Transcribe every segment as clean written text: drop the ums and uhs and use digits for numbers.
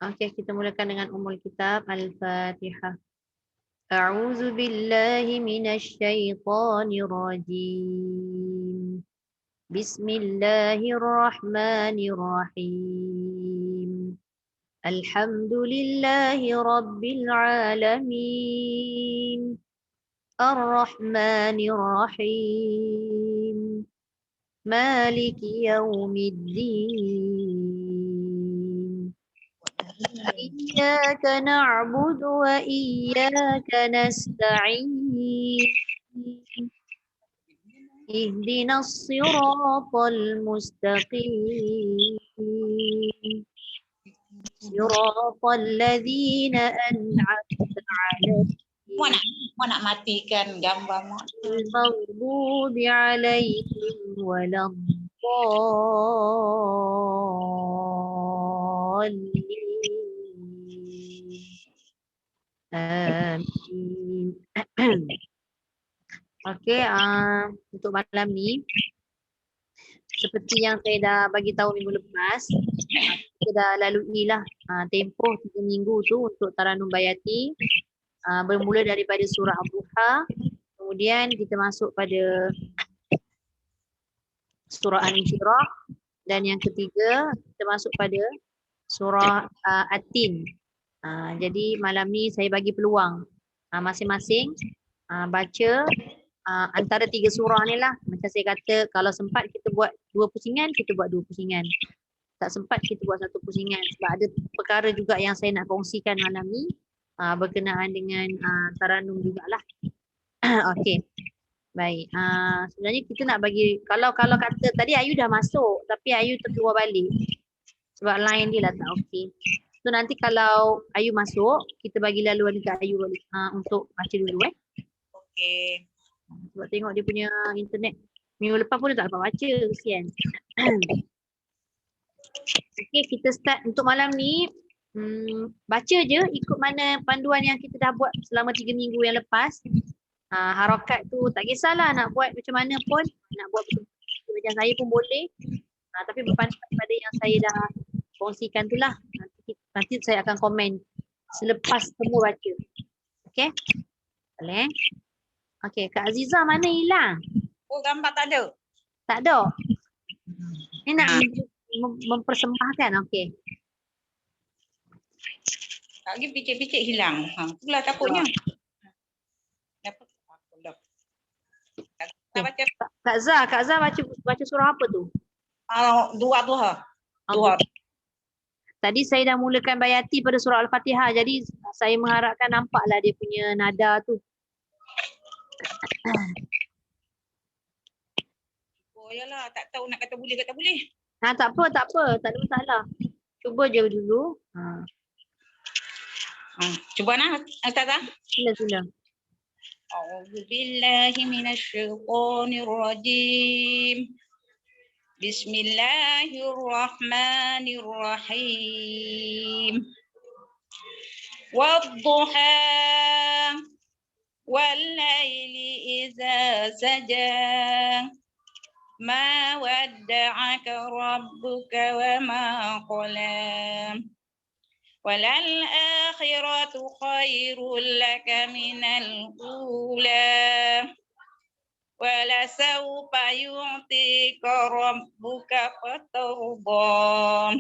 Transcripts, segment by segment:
Okey, kita mulakan dengan Ummul Kitab Al-Fatihah. A'udzu billahi minasy syaithanir rajim. Bismillahirrahmanirrahim. Alhamdulillahi rabbil alamin. Ar-Rahmanir Rahim. Maliki yaumiddin. إياك نعبد وإياك نستعين اهدنا الصراط المستقيم صراط الذين أنعمت عليهم Mau nak matikan gambar mak. المغضوب عليهم ولا الضالين آمين. Okey, untuk malam ni seperti yang saya dah bagi tahu minggu lepas, kita dah lalui lah tempoh 3 minggu tu untuk Taranum Bayati, bermula daripada surah Al-Duha, kemudian kita masuk pada surah An-Insyirah, dan yang ketiga kita masuk pada surah At-Tin. Jadi malam ni saya bagi peluang masing-masing baca antara 3 surah ni lah. Macam saya kata, kalau sempat kita buat 2 pusingan, kita buat 2 pusingan. Tak sempat kita buat 1 pusingan. Sebab ada perkara juga yang saya nak kongsikan malam ni berkenaan dengan Taranum jugalah. Okey. Baik. Sebenarnya kita nak bagi, kalau kata tadi Ayu dah masuk tapi Ayu terkeluar balik sebab line dia lah tak okey. So nanti kalau Ayu masuk, kita bagi laluan dekat Ayu balik untuk baca dulu Okey. Sebab tengok dia punya internet minggu lepas pun dia tak dapat baca, kesian. Okey, kita start untuk malam ni. Baca je ikut mana panduan yang kita dah buat selama 3 minggu yang lepas. Harakat tu tak kisahlah nak buat macam mana pun, nak buat macam saya pun boleh. Tapi berpandu pada yang saya dah kongsikan tu lah. Nanti saya akan komen selepas semua baca. Okey? Boleh? Okey, Kak Aziza mana hilang? Oh, gambar tak ada. Tak ada. Ni nak mempersembahkan, okey. Lagi picit-picit hilang. Itulah takutnya. Dapat aku dah. Baca Kak Zah baca surah apa tu? dua tu ha. Dua. Tadi saya dah mulakan bayati pada surah Al-Fatihah. Jadi saya mengharapkan nampaklah dia punya nada tu. Oh yalah, tak tahu nak kata boleh ke tak boleh. Tak apa. Tak ada masalah. Cuba je dulu. Cuba nak Ustazah. Sila. A'udzu billahi minasyaitonir rajim. Bismillahirrahmanirrahim. Wadduha wal-laili idza saja. Ma wadda'aka rabbuka wa ma qala. Walal akhiratu khairul laka minal ula. Wala sawfa yu'tika rabbuka fatarda.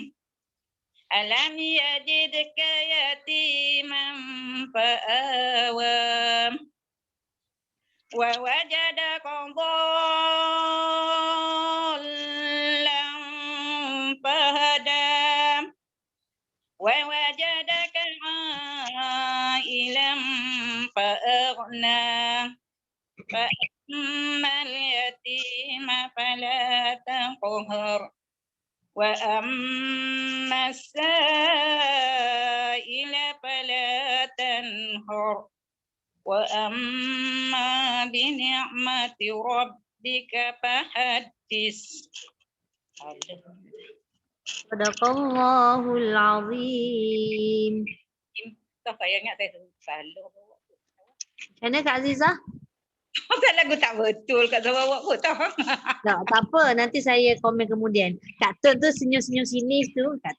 Alam yajidka yatiman fa'awa. Wa wajadaka dhallan fahada. Wa wajadaka 'ailan fa'aghna. Fa'ammal yatima fala taqhar. Wa ammas sa'ila fala tanhar. Wa amma bi ni'mati rabbika fahaddis. Sadaqallahul azim. Tak saya ingat saya salah. Macam mana Kak Azizah? Tak lagu tak betul kat Sarawak pun tak. Tak apa, nanti saya komen kemudian. Kak Tun tu senyum-senyum sini tu. Kak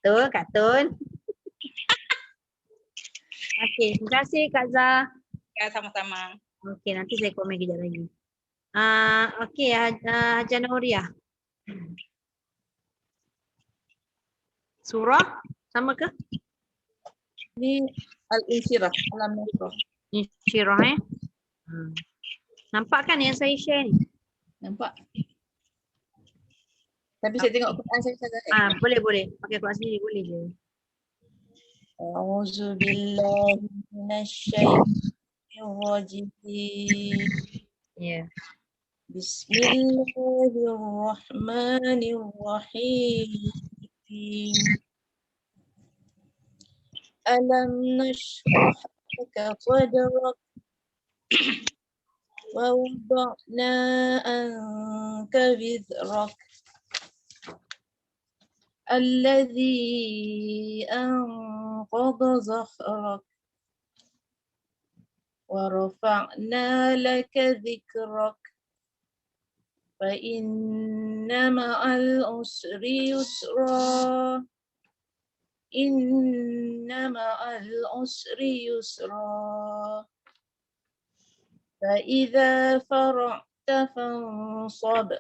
Tun. Okey, terima kasih Kak Zah. Ya, sama-sama. Okey, nanti saya komen kejap lagi. Okey, Haja Nuriah. Surah sama ke? Ini Al-Insyirah, Alam Nasrah. Insyirah Nampak kan yang saya share ni? Nampak? Tapi saya tengok Quran saya saja. Boleh. Pakai Quran sendiri boleh je. A'udzu billahi minasyaitonir rajim. Ya. Bismillahirrahmanirrahim. Alam nashrah laka sadrak wa wada'na anka wizrak alladhi anqadha zahrak wa rafa'na laka dhikrak fa inna ma'al usri yusra inna ma'al usri yusra fa idza faragta fansab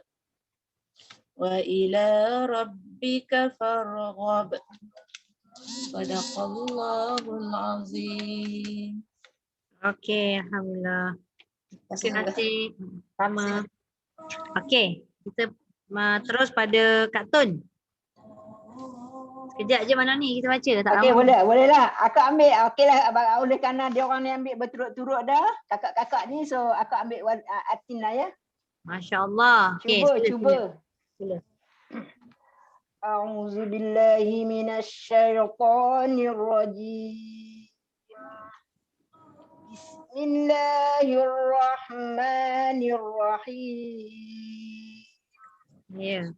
wa ila rabbika farghab. Sadaqallahul azim. Okey, alhamdulillah. Terima kasih. Sama. Okey, kita terus pada Kak Tun. Sekejap je malam ni kita baca tak Okey, lama. bolehlah. Akak ambil. Okeylah, oleh kerana dia orang ni ambil berturut-turut dah, kakak-kakak ni, so akak ambil Atin lah ya. Masya-Allah. Okey, Cuba. Sila. A'udzu billahi minasyaitonir rajim. Bismillahirrahmanirrahim. Ya.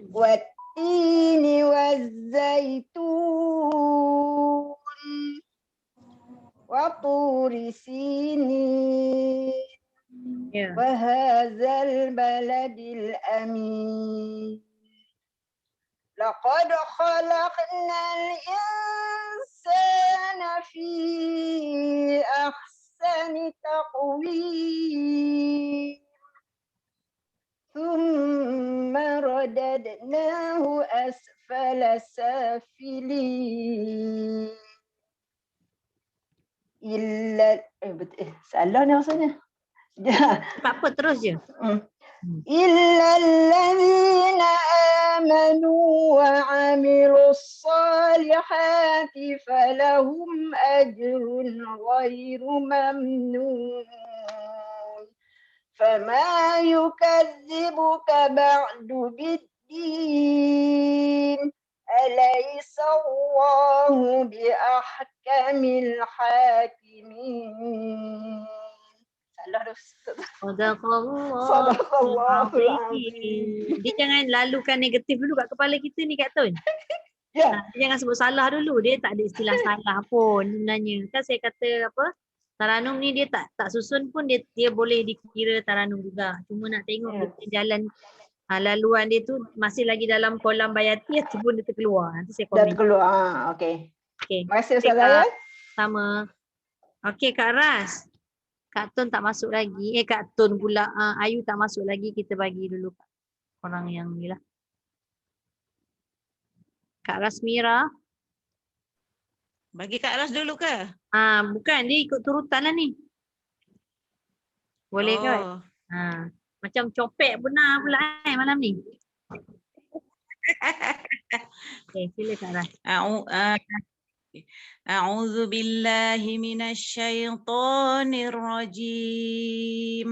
Wat-tini waz-zaitun wa turi sinin Ya. wa hadzal baladil amin. Laqad khalaqnal insana fi ahsani taqwim. Thumma radadnahu asfala safilin. Salah ni maksudnya. Tak apa, terus je. إلا الذين آمنوا وعملوا الصالحات فلهم أجر غير ممنون فما يكذبك بعد بالدين أليس الله بأحكم الحاكمين. Sadaqallahul azim. Dia jangan lalukan negatif dulu kat kepala kita ni Kak Tun. Ya. Dia jangan sebut salah dulu. Dia tak ada istilah salah pun sebenarnya. Kan saya kata apa? Taranum ni dia tak susun pun dia boleh dikira taranum juga. Cuma nak tengok kita jalan laluan dia tu masih lagi dalam kolam bayati ataupun dia terkeluar. Nanti saya komen. Dah terkeluar. Okey. Okey. Terima kasih Ustazah ya. Sama. Okey Kak Ras. Kak Tun tak masuk lagi. Kak Tun pula. Ayu tak masuk lagi. Kita bagi dulu orang yang ni lah. Kak Rasmira. Bagi Kak Ras dulu ke? Bukan. Dia ikut turutan lah ni. Boleh kan? Macam copek benar pula malam ni. Okay, sila Kak Ras. A'udzu billahi minasyaitonir rajim.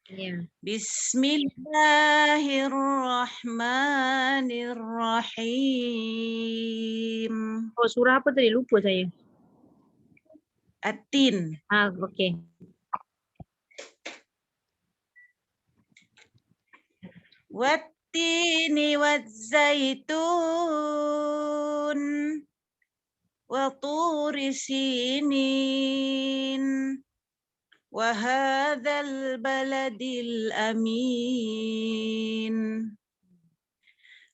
Ya. Bismillahirrahmanirrahim. Oh, surah apa tadi? Lupa saya. At-Tin. Okey. Wat-tini waz-zaitun wa turi sinin wa hadzal baladil amin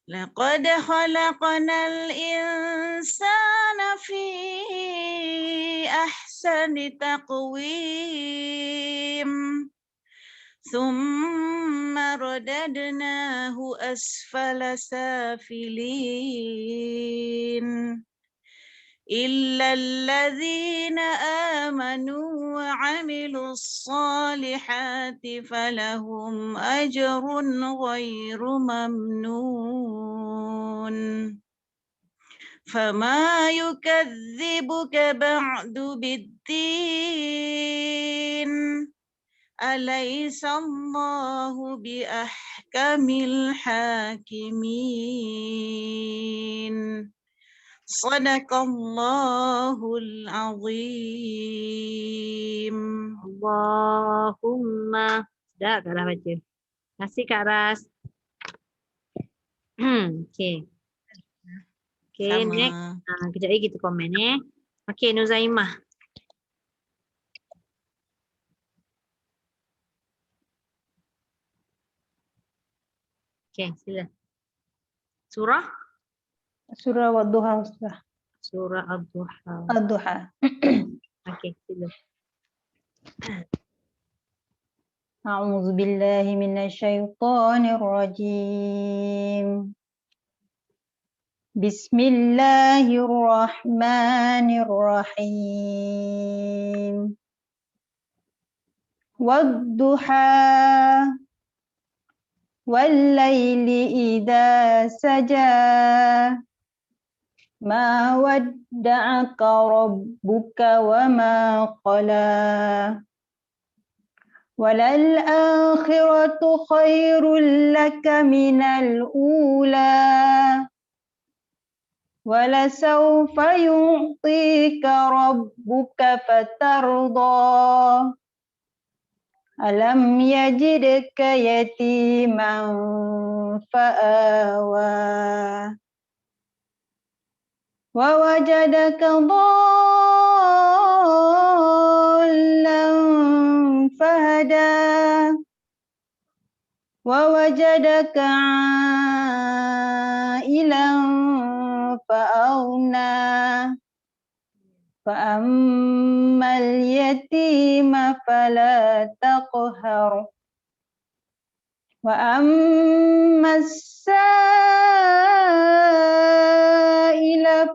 لقد خلقنا الإنسان في أحسن تقويم ثم رددناه أسفل سافلين إلا الذين آمنوا وعملوا الصالحات فلهم أجر غير ممنون فما يكذبك بعد بالدين أليس الله بأحكم الحاكمين صدق الله العظيم. Allahumma. Dah Kak Ras baca. Terima kasih Kak Ras. Okey. Okey, Sama. next. Kejap lagi kita komen Okey, Nuzaimah. Okey, sila. Surah? Surah Wadduha, Ustaz. Surah Ad-Duha. Ad-Duha. Okey, sila. أعوذ بالله من الشيطان الرجيم بسم الله الرحمن الرحيم والضحى والليل إذا سجى ما ودعك ربك وما قلى وللآخرة خير لك من الأولى ولسوف يعطيك ربك فترضى ألم يجدك يتيما فآوى ووجدك ضالا فهدى ووجدك عائلا فأغنى فأما اليتيم فلا تقهر وأما السائل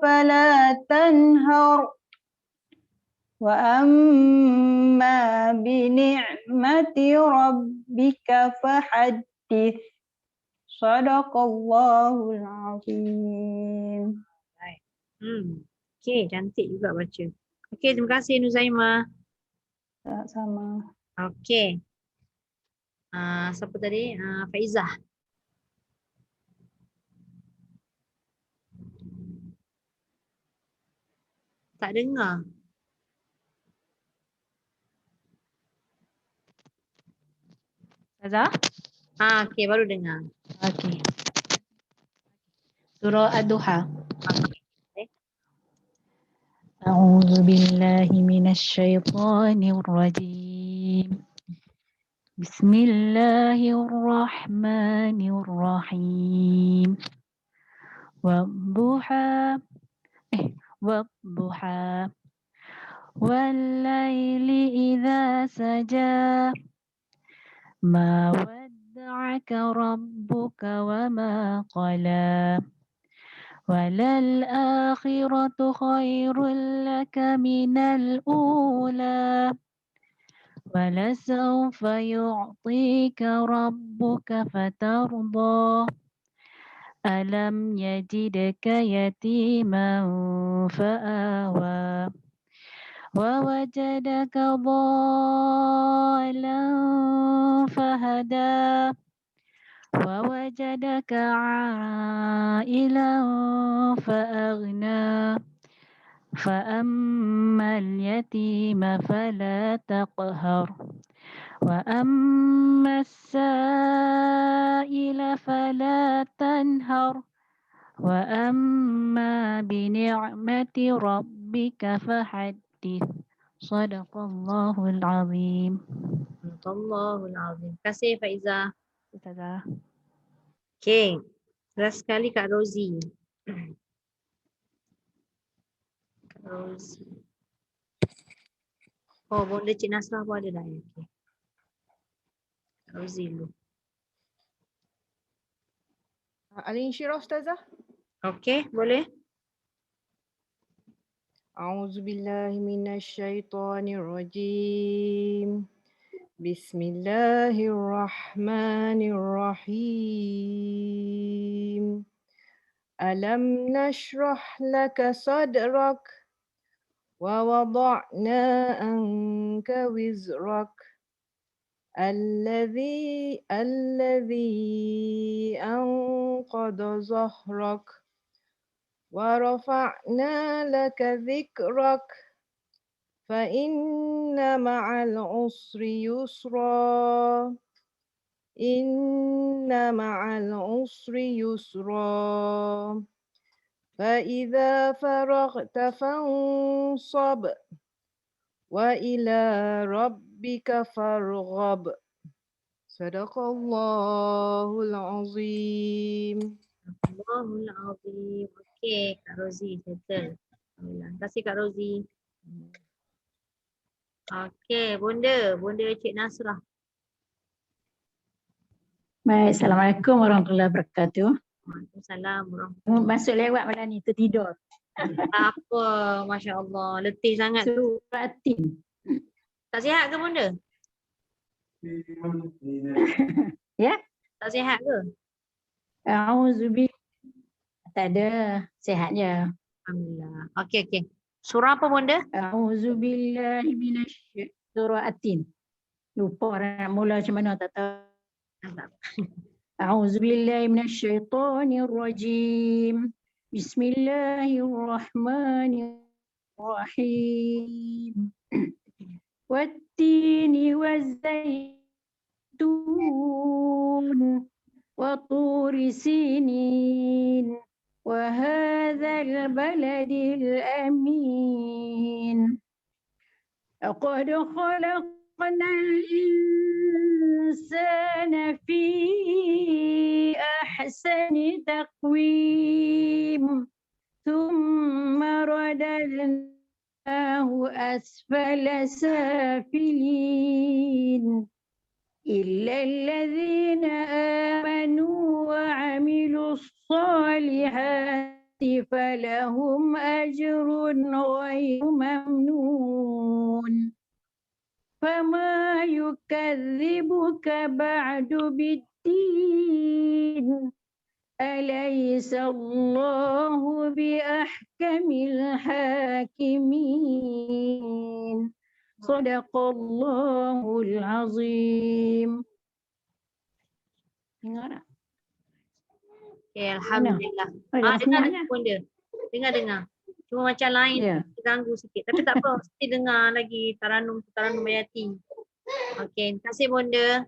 فلا تنهر وأما بنعمة ربك فحدث صدق الله العظيم. Okey, cantik juga baca. Okey, terima kasih Nuzaimah. Sama. Okey. Siapa tadi? Faizah. Tak dengar. Ustazah? Okey, baru dengar. Okey. Surah Ad-Duha. أعوذ بالله من الشيطان الرجيم بسم الله الرحمن الرحيم والضحى والضحى والليل إذا سجى ما ودعك ربك وما قلى وللآخرة خير لك من الأولى ولسوف يعطيك ربك فترضى ألم يجدك يتيما فآوى ووجدك ضالا فهدى ووجدك عائلا فأغنى فأما اليتيم فلا تقهر وأما السائل فلا تنهر وأما بنعمة ربك فحدث صدق الله العظيم. Allahul Azim. Terima kasih Faizah. Ustazah. Okey. Last sekali Kak Rozi. Kak Rozi. Oh, bonda Cik Nasrah pun ada dah. Okay. Kak Rozi dulu. Al-Insyirah Ustazah. Okey, boleh? A'udzubillahi minasyaitonirrajim. Bismillahirrahmanirrahim. Alam nashrah laka sadrak wa wada'na anka wizrak alladhi anqadha zahrak wa rafa'na laka dhikrak fa inna ma'al usri yusra inna ma'al usri yusra fa idza faraghta fansab wa ila rabbika farghab. Sadaqallahul azim. Allahul Azim. Okey, Kak Rozi settle. Alhamdulillah. Terima kasih Kak Rozi. Okey, Bonda Cik Nasrah. Baik, Assalamualaikum warahmatullahi wabarakatuh. Waalaikumsalam warahmatullahi Masuk lewat malam ni, tertidur. Apa, Masya Allah, letih sangat tu. Surah At-Tin. Tak sihat ke Bonda? Ya? Tak sihat ke? A'udzubillah. Tak ada, sihat je. Alhamdulillah. Okey. Surah apa Bonda? A'udzubillahi minasyaitanir Surah At-Tin. Lupa nak mula macam mana, tak tahu. A'udzubillahi minasyaitonir rajim. Bismillahirrahmanirrahim. Wattini wazzaitun wa turi sinin wa hadzal baladil amin. Laqad khalaqnal insana fi ahsani taqwim. Thumma radadnahu asfala safilin. إلا الذين آمنوا وعملوا الصالحات فلهم أجر غير ممنون فما يكذبك بعد بالدين أليس الله بأحكم الحاكمين Sadaqallahul azim. Dengar tak? Okay, Alhamdulillah. Dengar Dengar semuanya. Bonda. Dengar. Cuma macam lain Ya. terganggu sikit. Tapi tak apa, mesti dengar lagi Taranum Bayati. Okey, terima kasih Bonda.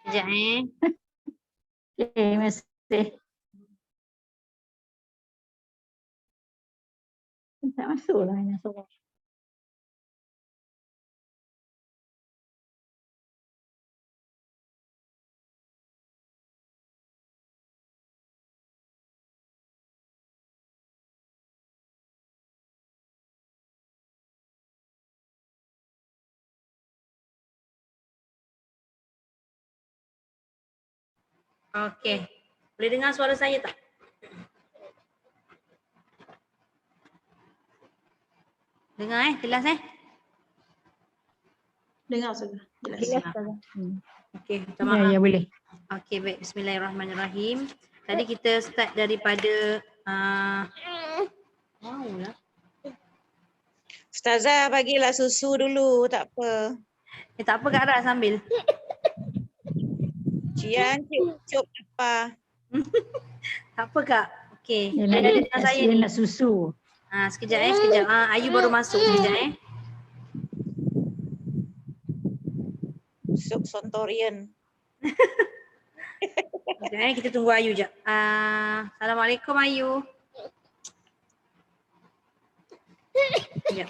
Sekejap Okay, terima kasih. Tak masuk lah yang suruh. Okey. Boleh dengar suara saya tak? Dengar jelas Dengar saja. Jelas. Okey, minta maaf. Ya, boleh. Okey, baik. Bismillahirrahmanirrahim. Tadi kita start daripada wow lah. Ustazah bagilah susu dulu, tak apa. Tak apa Kak Ras sambil. Cian, cuk apa? Tak apa Kak. Okey. Dia Dia ada dengar saya ni. nak susu. Sekejap. Ayu baru masuk sekejap Sup Sontorian. Sekejap kita tunggu Ayu jap. Assalamualaikum Ayu. Sekejap.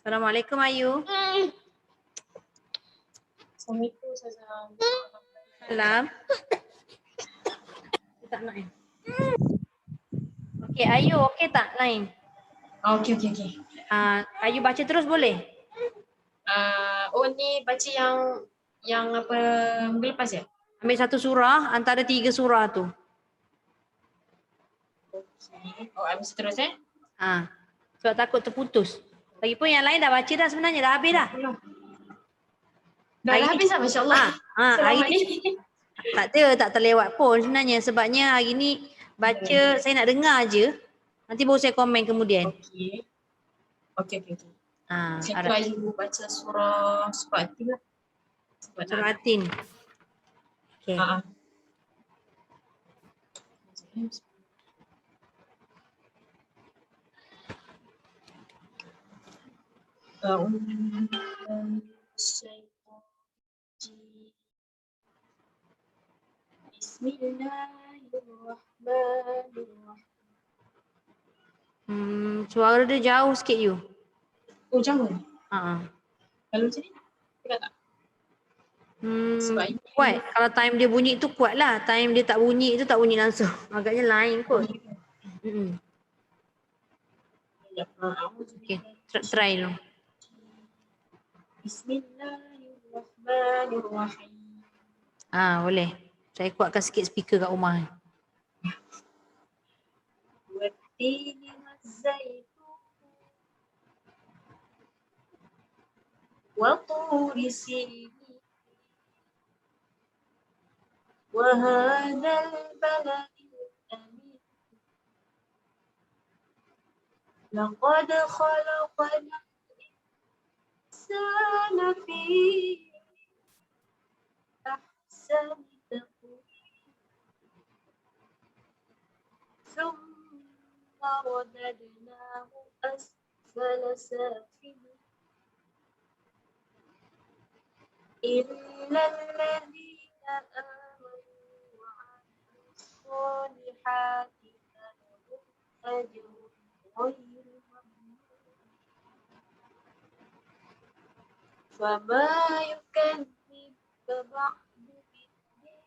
Assalamualaikum Ayu. Assalamualaikum Ustazah. Salam. Tak nak Okey, Ayu okey tak lain? Okey. Ayu baca terus boleh? Oh ni baca yang apa minggu lepas ya? Ambil satu surah antara 3 surah tu. Okey. Oh, habis terus Sebab takut terputus. Lagipun yang lain dah baca dah sebenarnya, dah habis dah. Dah habis dah, masya-Allah. Hari Selamat ni tak terlewat pun sebenarnya sebabnya hari ni baca saya nak dengar je. Nanti baru saya komen kemudian. Okey. Saya Harap Ayu baca surah Atin lah. surah Atin. Okey. Bismillahirrahmanirrahim. Suara dia jauh sikit you. Oh, jauh. Kalau macam ni, dekat tak? Sebab ini Kuat. Kalau time dia bunyi tu kuat lah. Time dia tak bunyi tu tak bunyi langsung. Agaknya lain kot. Okay, try dulu. Bismillahirrahmanirrahim. Boleh. Saya kuatkan sikit speaker kat rumah ni. Wattini wazzaitun wa turi sinin wa hadzal baladil amin. Laqad khalaqna al-insana fi ahsani taqwim. Thumma radadnahu asfala safilin. Illa alladhina amanu wa 'amilus solihati falahum ajrun ghairu mamnun. Fama yukadzibka ba'du bid-din.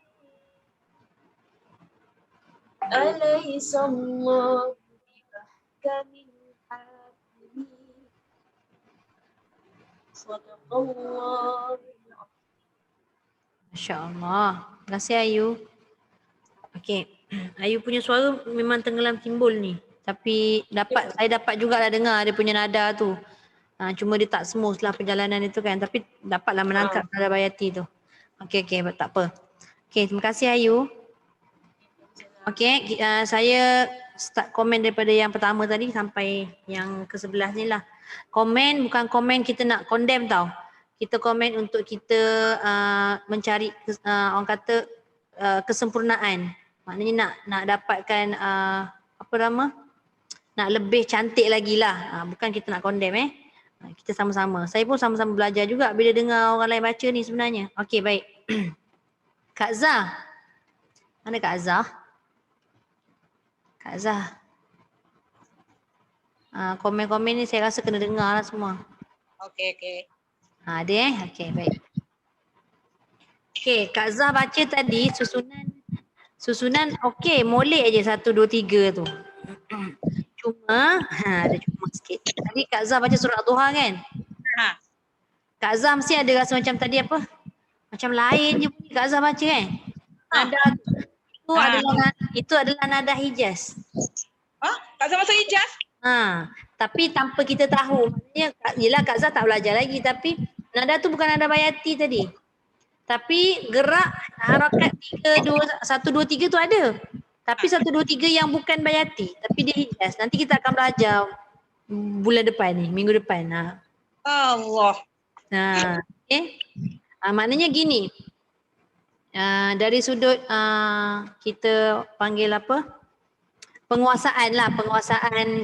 Alaysa Allahu biahkamil hakimin. Sadaqallahu. Masya Allah. Terima kasih Ayu. Okey. Ayu punya suara memang tenggelam timbul ni. Tapi saya dapat jugalah dengar dia punya nada tu. Cuma dia tak smooth lah perjalanan itu kan. Tapi dapatlah menangkap nada Bayati tu. Okey, tak apa. Okey, terima kasih Ayu. Okey, saya start komen daripada yang pertama tadi sampai yang ke-11 ni lah. Komen bukan komen kita nak condemn tau. Kita komen untuk kita mencari orang kata kesempurnaan. Maknanya nak dapatkan apa nama? Nak lebih cantik lagi lah. Bukan kita nak condemn kita sama-sama. Saya pun sama-sama belajar juga bila dengar orang lain baca ni sebenarnya. Okey, baik. Kak Zah. Mana Kak Zah? Kak Zah. Komen-komen ni saya rasa kena dengar lah semua. Okey. Ada Okey, baik. Okey, Kak Zah baca tadi susunan okey, molek je 1, 2, 3 tu. Cuma, ada cuma sikit. Tadi Kak Zah baca surah Duha kan? Kak Zah mesti ada rasa macam tadi apa? Macam lain je bunyi Kak Zah baca kan? Nada itu adalah nada Hijaz. Kak Zah masuk Hijaz? Tapi tanpa kita tahu. Maksudnya, yelah Kak Zah tak belajar lagi tapi nada tu bukan nada Bayati tadi. Tapi gerak harakat 1, 2, 3 tu ada. Tapi 1, 2, 3 yang bukan Bayati. Tapi dia Hijaz. Nanti kita akan belajar bulan depan ni, minggu depan. Allah. Okay. Maknanya gini. Dari sudut kita panggil apa? Penguasaan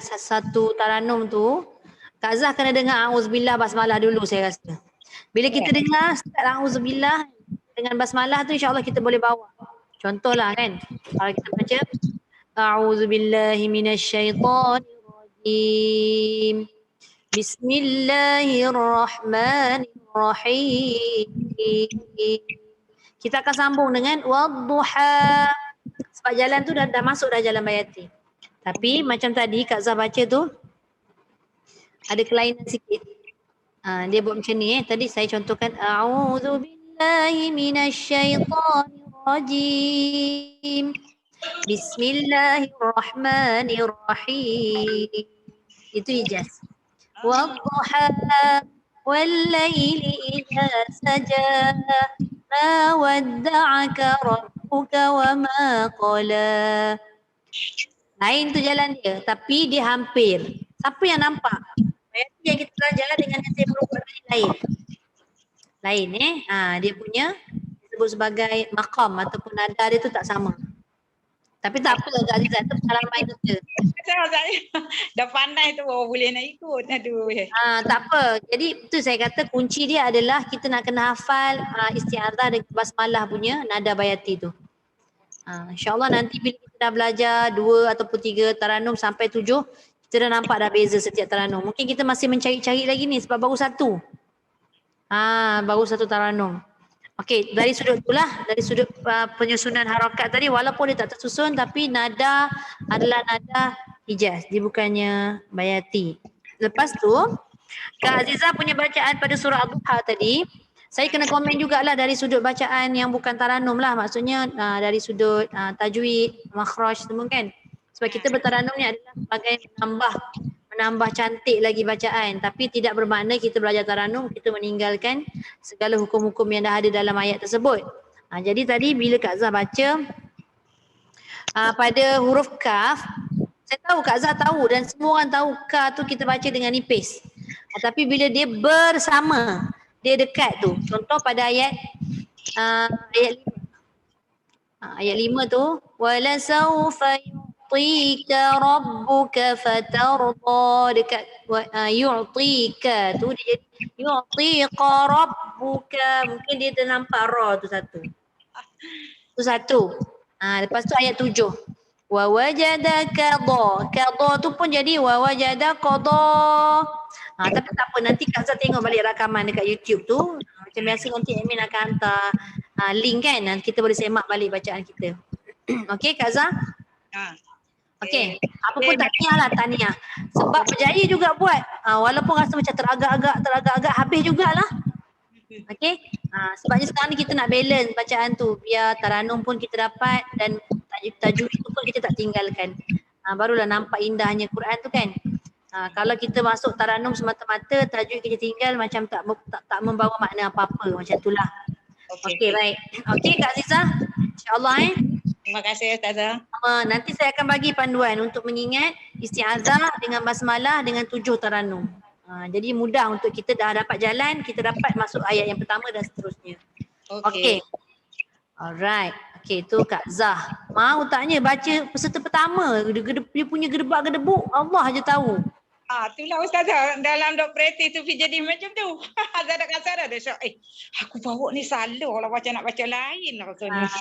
satu taranum tu. Kak Zah kena dengar A'udzubillah basmalah dulu saya rasa. Bila kita dengar start A'udzubillah dengan basmalah tu insya-Allah kita boleh bawa. Contohlah kan. Kalau kita baca A'udzubillahi minasyaitonirrajim. Bismillahirrahmanirrahim. Kita akan sambung dengan wadduha. Sebab jalan tu dah masuk dah jalan Bayati. Tapi macam tadi Kak Zah baca tu ada kelainan sikit. Dia buat macam ni Tadi saya contohkan a'udzu billahi minasyaitonir rajim. Bismillahirrahmanirrahim. Itu ijaz. Wadduha wal-laili idza saja ma wadda'aka rabbuka wa ma qala. Lain tu jalan dia, tapi dia hampir. Siapa yang nampak? Yang kita jalan dengan yang saya baru buat tadi lain dia punya disebut sebagai maqam ataupun nada dia tu tak sama. Tapi tak apa Kak Azizah, tu pengalaman kita. Dah pandai tu boleh nak ikut. Aduh. Tak apa. Jadi tu saya kata kunci dia adalah kita nak kena hafal isti'adzah dan basmalah punya nada Bayati tu. InsyaAllah nanti bila kita dah belajar 2 ataupun 3 taranum sampai 7, kita dah nampak dah beza setiap taranum. Mungkin kita masih mencari-cari lagi ni sebab baru satu. Baru satu taranum. Okey, dari sudut itulah, dari sudut penyusunan harakat tadi walaupun dia tak tersusun tapi nada adalah nada hijaz. Dia bukannya Bayati. Lepas tu, Kak Azizah punya bacaan pada surah Ad-Duha tadi, saya kena komen jugalah dari sudut bacaan yang bukan taranum lah. Maksudnya dari sudut tajwid, makhraj semua kan. Sebab kita bertaranum ni adalah sebagai menambah cantik lagi bacaan. Tapi tidak bermakna kita belajar taranum, kita meninggalkan segala hukum-hukum yang dah ada dalam ayat tersebut. Jadi tadi bila Kak Zah baca pada huruf kaf, saya tahu Kak Zah tahu dan semua orang tahu ka tu kita baca dengan nipis. Tapi bila dia bersama, dia dekat tu. Contoh pada ayat 5. Ayat 5 tu wala sawfa yu'tika rabbuka fatarda, dekat yu'tika tu dia jadi yu'tika rabbuka, mungkin dia ternampak ra tu satu. Tu satu. Lepas tu ayat 7. Wa wajadaka qada tu pun jadi wa wajada qada. Tapi tak apa, nanti Kak Zah tengok balik rakaman dekat YouTube tu. Macam biasa nanti admin akan hantar link kan, nanti kita boleh semak balik bacaan kita. Okey Kak Zah? Okey, apa pun tahniah. Sebab berjaya juga buat. Walaupun rasa macam teragak-agak habis jugalah. Okey. Sebabnya sekarang ni kita nak balance bacaan tu biar taranum pun kita dapat dan tajwid tu pun kita tak tinggalkan. Barulah nampak indahnya Quran tu kan. Kalau kita masuk taranum semata-mata, tajwid kita tinggal macam tak membawa makna apa-apa, macam itulah. Okey, baik. Okey Kak Azizah, insya-Allah Terima kasih Ustazah. Nanti saya akan bagi panduan untuk mengingat isti'adzah dengan basmalah dengan 7 taranum. Jadi mudah untuk kita dah dapat jalan, kita dapat masuk ayat yang pertama dan seterusnya. Okey. Alright. Okey, tu Kak Zah. Mau taknya baca peserta pertama, dia punya gedebak-gedebuk, Allah je tahu. Itulah Ustazah, dalam dok praktis tu jadi macam tu. Azah dah kasar dah syok. Aku bawa ni salah lah nak baca lain lah rasanya.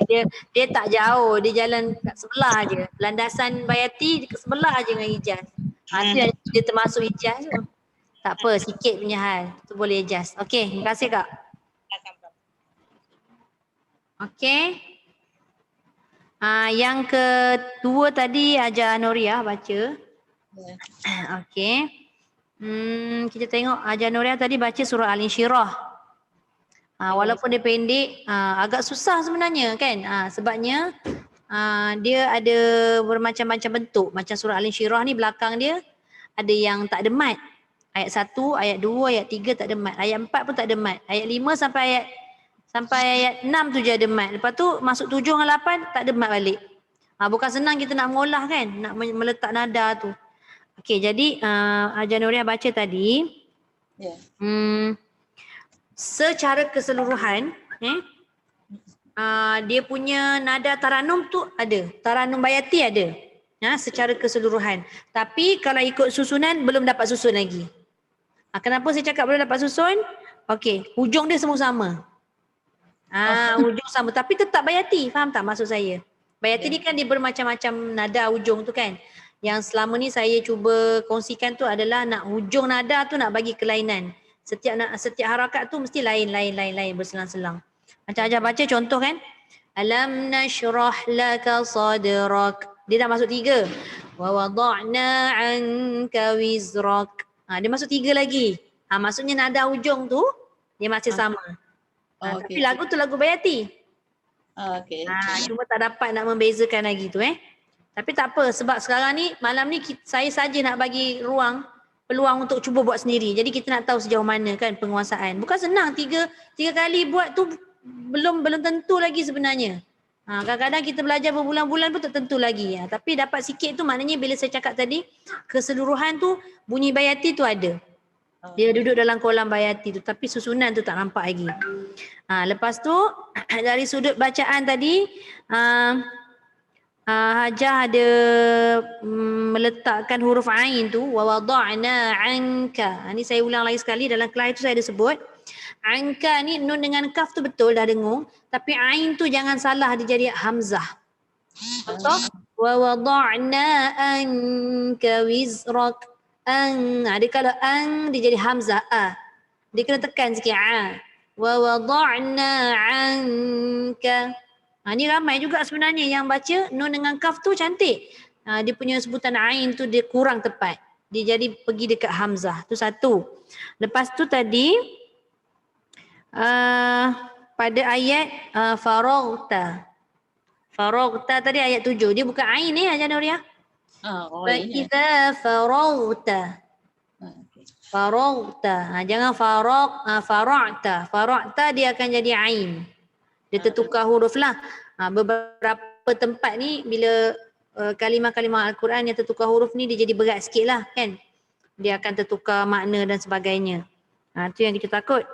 Dia tak jauh, dia jalan kat sebelah je. Landasan Bayati dekat sebelah je dengan Hijaz. Dia termasuk Hijaz tu. Tak apa, sikit punya hal. Tu boleh adjust. Okey, terima kasih Kak. Okey. Yang kedua tadi ajar Noria baca. Okey. Kita tengok ajar Noria tadi baca surah Al-Insyirah. Walaupun dia pendek, agak susah sebenarnya kan. Sebabnya dia ada bermacam-macam bentuk. Macam surah Al-Insyirah ni belakang dia ada yang tak ada mat. Ayat 1, ayat 2, ayat 3 tak ada mat. Ayat 4 pun tak ada mat. Ayat 5 sampai ayat 6 tu je ada mat. Lepas tu masuk 7 dengan 8 tak ada mat balik. Bukan senang kita nak mengolah kan, nak meletak nada tu. Okey, jadi Ajar Noria baca tadi. Secara keseluruhan dia punya nada taranum tu ada. Taranum Bayati ada. Secara keseluruhan. Tapi kalau ikut susunan belum dapat susun lagi. Kenapa saya cakap belum dapat susun? Okey, hujung dia semua sama. Hujung sama tapi tetap Bayati. Faham tak maksud saya? Bayati ni kan dia bermacam-macam nada hujung tu kan. Yang selama ni saya cuba kongsikan tu adalah nak hujung nada tu nak bagi kelainan. Setiap harakat tu mesti lain berselang-selang. Macam ajar baca contoh kan. Alam nashrah laka sadrak. Dia dah masuk 3. Wa wada'na 'anka wizrak. Dia masuk 3 lagi. Maksudnya nada hujung tu dia masih sama. Tapi lagu tu lagu Bayati. Okey. Cuma tak dapat nak membezakan lagi tu Tapi tak apa sebab sekarang ni malam ni saya saja nak bagi peluang untuk cuba buat sendiri. Jadi kita nak tahu sejauh mana kan penguasaan. Bukan senang 3 kali buat tu belum tentu lagi sebenarnya. Kadang-kadang kita belajar berbulan-bulan pun tak tentu lagi. Tapi dapat sikit tu maknanya bila saya cakap tadi keseluruhan tu bunyi Bayati tu ada. Dia duduk dalam kolam Bayati tu tapi susunan tu tak nampak lagi. Lepas tu dari sudut bacaan tadi Hajah ada meletakkan huruf ain tu wa wada'na 'anka. Ni saya ulang lagi sekali dalam kelas itu saya ada sebut. Anka ni nun dengan kaf tu betul dah dengung, tapi ain tu jangan salah dia jadi hamzah. Contoh wa wada'na anka wizrak. Dia kalau dia jadi hamzah dia kena tekan sikit wa wada'na anka. Ni ramai juga sebenarnya yang baca nun dengan kaf tu cantik. Dia punya sebutan ain tu dia kurang tepat. Dia jadi pergi dekat hamzah. Tu satu. Lepas tu tadi pada ayat faraghta. Faraghta tadi ayat 7. Dia bukan ain ni Ajar Nuriah. Kita faraghta. Faraghta. Jangan fara'ta. Fara'ta dia akan jadi ain. Dia tertukar huruf lah. Beberapa tempat ni bila kalimah-kalimah Al-Quran yang tertukar huruf ni dia jadi berat sikit lah kan. Dia akan tertukar makna dan sebagainya. Tu yang kita takut.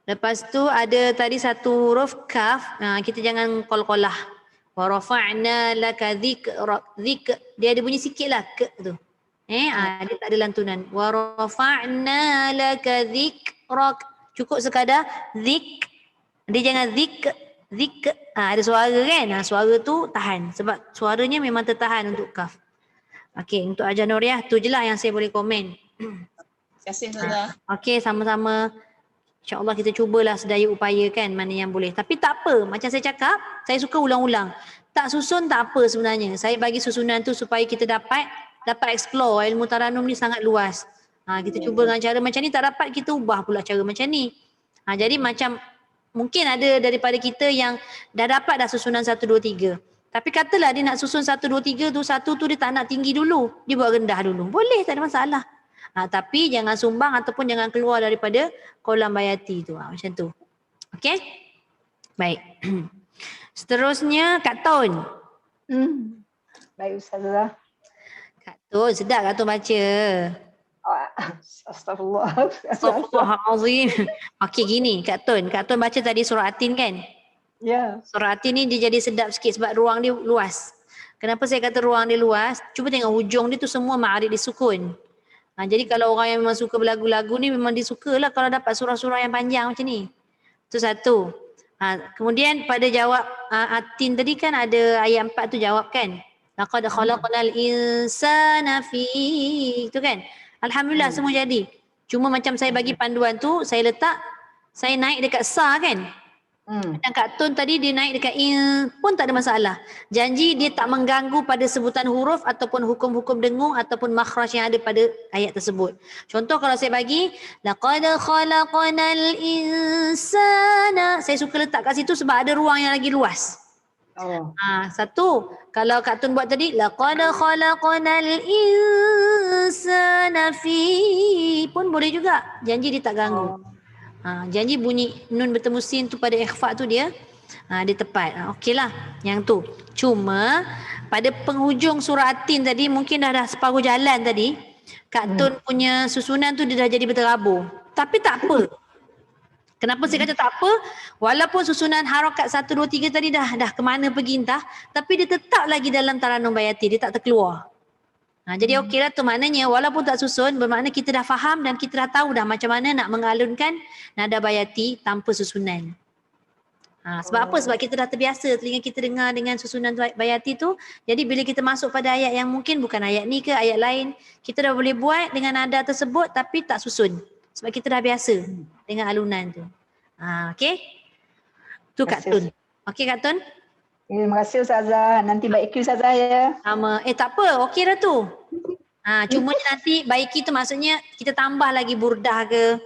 Lepas tu ada tadi satu huruf kaf. Kita jangan qol-qolah. Wa rafa'na laka dhikrak. Dia ada bunyi sikit lah ke tu. Dia tak ada lantunan. Wa rafa'na laka dhikrak. Cukup sekadar zik. Dia jangan zik. Ada suara kan? Suara tu tahan. Sebab suaranya memang tertahan untuk kaf. Okey, untuk Ajar Nuriah tu je lah yang saya boleh komen. Terima kasih Ustazah. Okey, sama-sama. InsyaAllah kita cubalah sedaya upaya kan mana yang boleh. Tapi tak apa. Macam saya cakap, saya suka ulang-ulang. Tak susun tak apa sebenarnya. Saya bagi susunan tu supaya kita dapat explore. Ilmu Taranum ni sangat luas. Kita cuba dengan cara macam ni, tak dapat kita ubah pula cara macam ni. Jadi macam mungkin ada daripada kita yang dah dapat dah susunan 1, 2, 3. Tapi katalah dia nak susun 1, 2, 3 tu, satu tu dia tak nak tinggi dulu. Dia buat rendah dulu. Boleh, tak ada masalah. Tapi jangan sumbang ataupun jangan keluar daripada kolam Bayati tu. Macam tu. Okey? Baik. Seterusnya Kak Tun. Baik Ustazah. Kak Tun, sedap Kak Tun baca. Astagfirullah. Astagfirullahalazim. Okey gini Kak Tun baca tadi surah Atin kan? Ya. Surah Atin ni dia jadi sedap sikit sebab ruang dia luas. Kenapa saya kata ruang dia luas? Cuba tengok hujung dia tu semua ma'arif disukun. Jadi kalau orang yang memang suka berlagu-lagu ni memang dia sukalah kalau dapat surah-surah yang panjang macam ni. Itu satu. Kemudian pada jawab Atin tadi kan ada ayat 4 tu jawab kan? Laqad khalaqnal insana fi itu kan? Alhamdulillah semua jadi. Cuma macam saya bagi panduan tu, saya naik dekat sa kan. Dan Kak Tun tadi dia naik dekat in pun tak ada masalah. Janji dia tak mengganggu pada sebutan huruf ataupun hukum-hukum dengung ataupun makhraj yang ada pada ayat tersebut. Contoh kalau saya bagi laqad khalaqnal insana, saya suka letak kat situ sebab ada ruang yang lagi luas. Satu, kalau Kak Tun buat tadi laqad khalaqnal insana fi pun boleh juga. Janji dia tak ganggu. Janji bunyi nun bertemu sin tu pada ikhfa tu dia tepat. Okeylah yang tu. Cuma pada penghujung surah Atin tadi mungkin dah separuh jalan tadi Kak Tun punya susunan tu dia dah jadi berterabur. Tapi tak apa. Kenapa saya kata tak apa? Walaupun susunan harakat 1, 2, 3 tadi dah ke mana pergi entah, tapi dia tetap lagi dalam Taranum Bayati, dia tak terkeluar. Jadi okeylah tu maknanya walaupun tak susun bermakna kita dah faham dan kita dah tahu dah macam mana nak mengalunkan nada Bayati tanpa susunan. Sebab apa? Sebab kita dah terbiasa telinga kita dengar dengan susunan Bayati tu. Jadi bila kita masuk pada ayat yang mungkin bukan ayat ni ke ayat lain, kita dah boleh buat dengan nada tersebut tapi tak susun. Sebab kita dah biasa dengan alunan tu. Okey. Tu Kak Tun. Okey Kak Tun? Terima kasih Ustazah. Nanti baiki Ustazah ya. Sama. Tak apa, okey dah tu. Cuma nanti baiki tu maksudnya kita tambah lagi burdah ke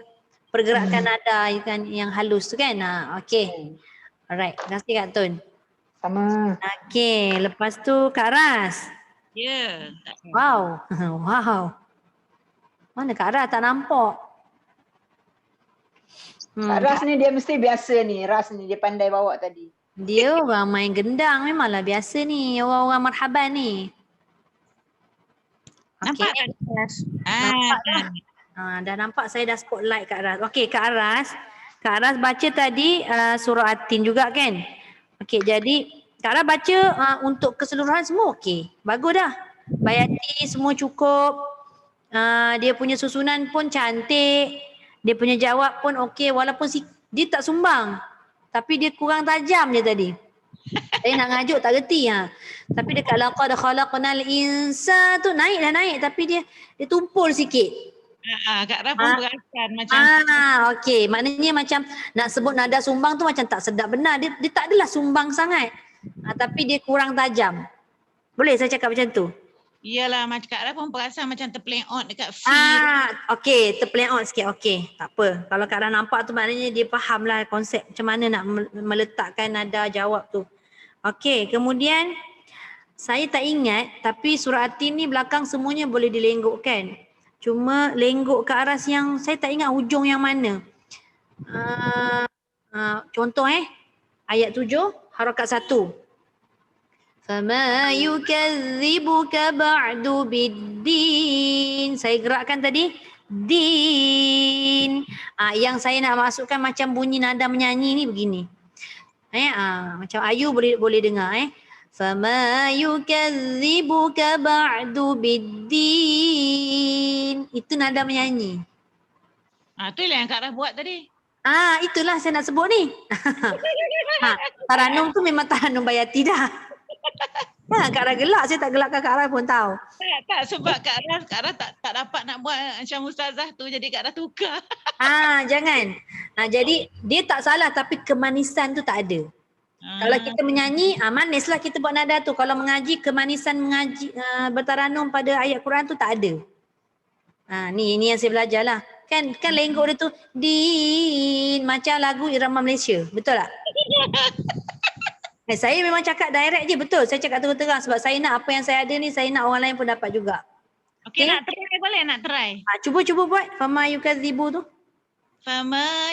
pergerakan nada kan yang halus tu kan. Okey. Alright, terima kasih Kak Tun. Sama. Okey, lepas tu Kak Ras. Ya. Wow. Wow. Mana Kak Ras tak nampak? Kak Ras ni dia mesti biasa ni. Ras ni dia pandai bawa tadi. Dia orang main gendang memanglah biasa ni. Orang-orang marhaban ni. Nampak Okey. tak? Nampak dah. Dah nampak saya dah spotlight Kak Ras. Okey Kak Ras. Kak Ras baca tadi surah At-Tin juga kan? Okey, jadi Kak Ras baca untuk keseluruhan semua okey. Bagus dah. Bayati semua cukup. Dia punya susunan pun cantik. Dia punya jawab pun okey walaupun dia tak sumbang. Tapi dia kurang tajam je tadi. Saya nak ngajuk tak reti Tapi dekat laqad khalaqnal insan tu naik tapi dia tumpul sikit. Kak Ras pun perasan macam Okey, maknanya macam nak sebut nada sumbang tu macam tak sedap benar. Dia tak adalah sumbang sangat. Tapi dia kurang tajam. Boleh saya cakap macam tu? iyalah macam Kak Ras pun perasan macam terpeleot dekat feel. Okey, terpeleot sikit. Okey, tak apa. Kalau Kak Ras nampak tu maknanya dia faham lah konsep macam mana nak meletakkan nada jawab tu. Okey, kemudian saya tak ingat tapi surah At-Tin ni belakang semuanya boleh dilenggukkan. Cuma lengguk ke arah yang saya tak ingat hujung yang mana. Contoh ayat 7 harakat 1. Fama yukadzibuka ba'du biddin. Saya gerakkan tadi din. Yang saya nak masukkan macam bunyi nada menyanyi ni begini. Macam Ayu boleh dengar Fama yukadzibuka ba'du biddin. Itu nada menyanyi. Itulah yang Kak Ras buat tadi. Itulah saya nak sebut ni. Taranum tu memang taranum Bayati dah. Kak Ras gelak, saya tak gelakkan Kak Ras pun tahu. Tak sebab Kak Ras tak dapat nak buat macam Ustazah tu jadi Kak Ras tukar. Jangan. Jadi dia tak salah tapi kemanisan tu tak ada. Kalau kita menyanyi, manislah kita buat nada tu. Kalau mengaji, kemanisan mengaji bertaranum pada ayat Quran tu tak ada. Ni yang saya belajar lah. Kan lenggok dia tu din macam lagu irama Malaysia. Betul tak? Saya memang cakap direct je, betul. Saya cakap terang-terang sebab saya nak apa yang saya ada ni, saya nak orang lain pun dapat juga. Okey, nak try boleh nak try. Cuba buat fama yukadzibu tu. Fama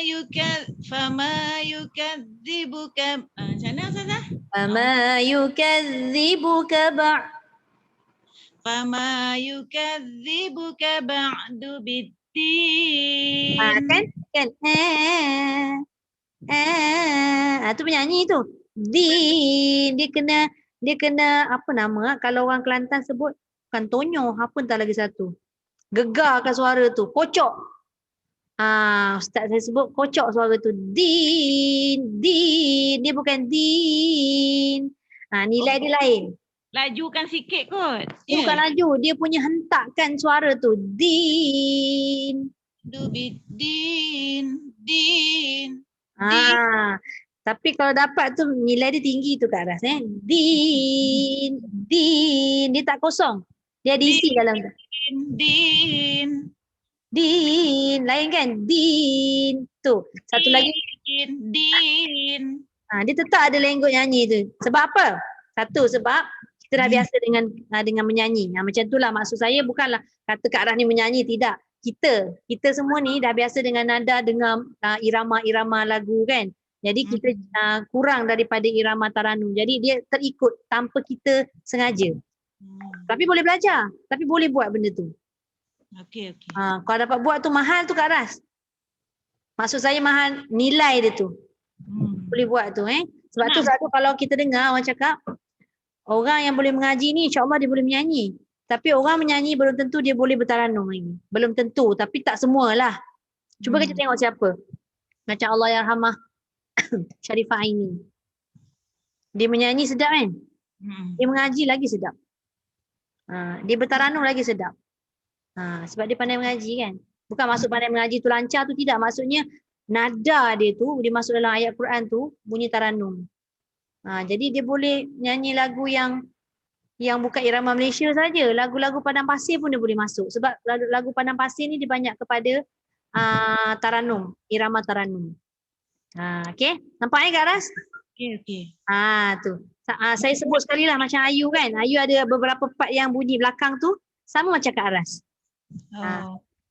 yukadzibuka. Macam mana Ustazah? Fama yukadzibuka Fama yukadzibuka ba'du biddin. Kan? Tu penyanyi tu. Din. Dia kena apa nama? Kalau orang Kelantan sebut bukan tonyo, apa entah lagi satu. Gegarkan suara tu, kocok. Ustaz saya sebut kocok suara tu. Din. Dia bukan din. Nilai dia lain. Lajukan sikit kot. Dia bukan laju, dia punya hentakkan suara tu. Din. Din. Tapi kalau dapat tu nilai dia tinggi tu Kak Ras. Din. Dia tak kosong. Dia ada isi dalam tu. Din. Lain kan? Din. Tu. Satu lagi. Din. Dia tetap ada lenggok nyanyi tu. Sebab apa? Satu, sebab kita dah biasa dengan menyanyi. Macam itulah maksud saya, bukanlah kata Kak Ras ni menyanyi, tidak. Kita semua ni dah biasa dengan nada, dengan irama-irama lagu kan. Jadi kita kurang daripada irama taranum. Jadi dia terikut tanpa kita sengaja. Tapi boleh belajar. Tapi boleh buat benda tu. Okey. Kalau dapat buat tu mahal tu Kak Ras. Maksud saya mahal nilai dia tu. Boleh buat tu Sebab tu selalu kalau kita dengar orang cakap, orang yang boleh mengaji ni insya-Allah dia boleh menyanyi. Tapi orang menyanyi belum tentu dia boleh bertaranum lagi. Belum tentu, tapi tak semualah. Cuba kita tengok siapa. Macam Allahyarhamah Sharifah Aini. Dia menyanyi sedap kan? Dia mengaji lagi sedap. Dia bertaranum lagi sedap. Sebab dia pandai mengaji kan? Bukan maksud pandai mengaji tu lancar tu tidak. Maksudnya nada dia tu, dia masuk dalam ayat Quran tu bunyi taranum. Jadi dia boleh nyanyi lagu yang bukan irama Malaysia saja. Lagu-lagu Padang Pasir pun dia boleh masuk. Sebab lagu Padang Pasir ni dia banyak kepada taranum, irama taranum. Okey, nampak Kak Ras? Okey. Tu. Saya sebut sekali lah macam Ayu kan. Ayu ada beberapa part yang bunyi belakang tu sama macam Kak Aras.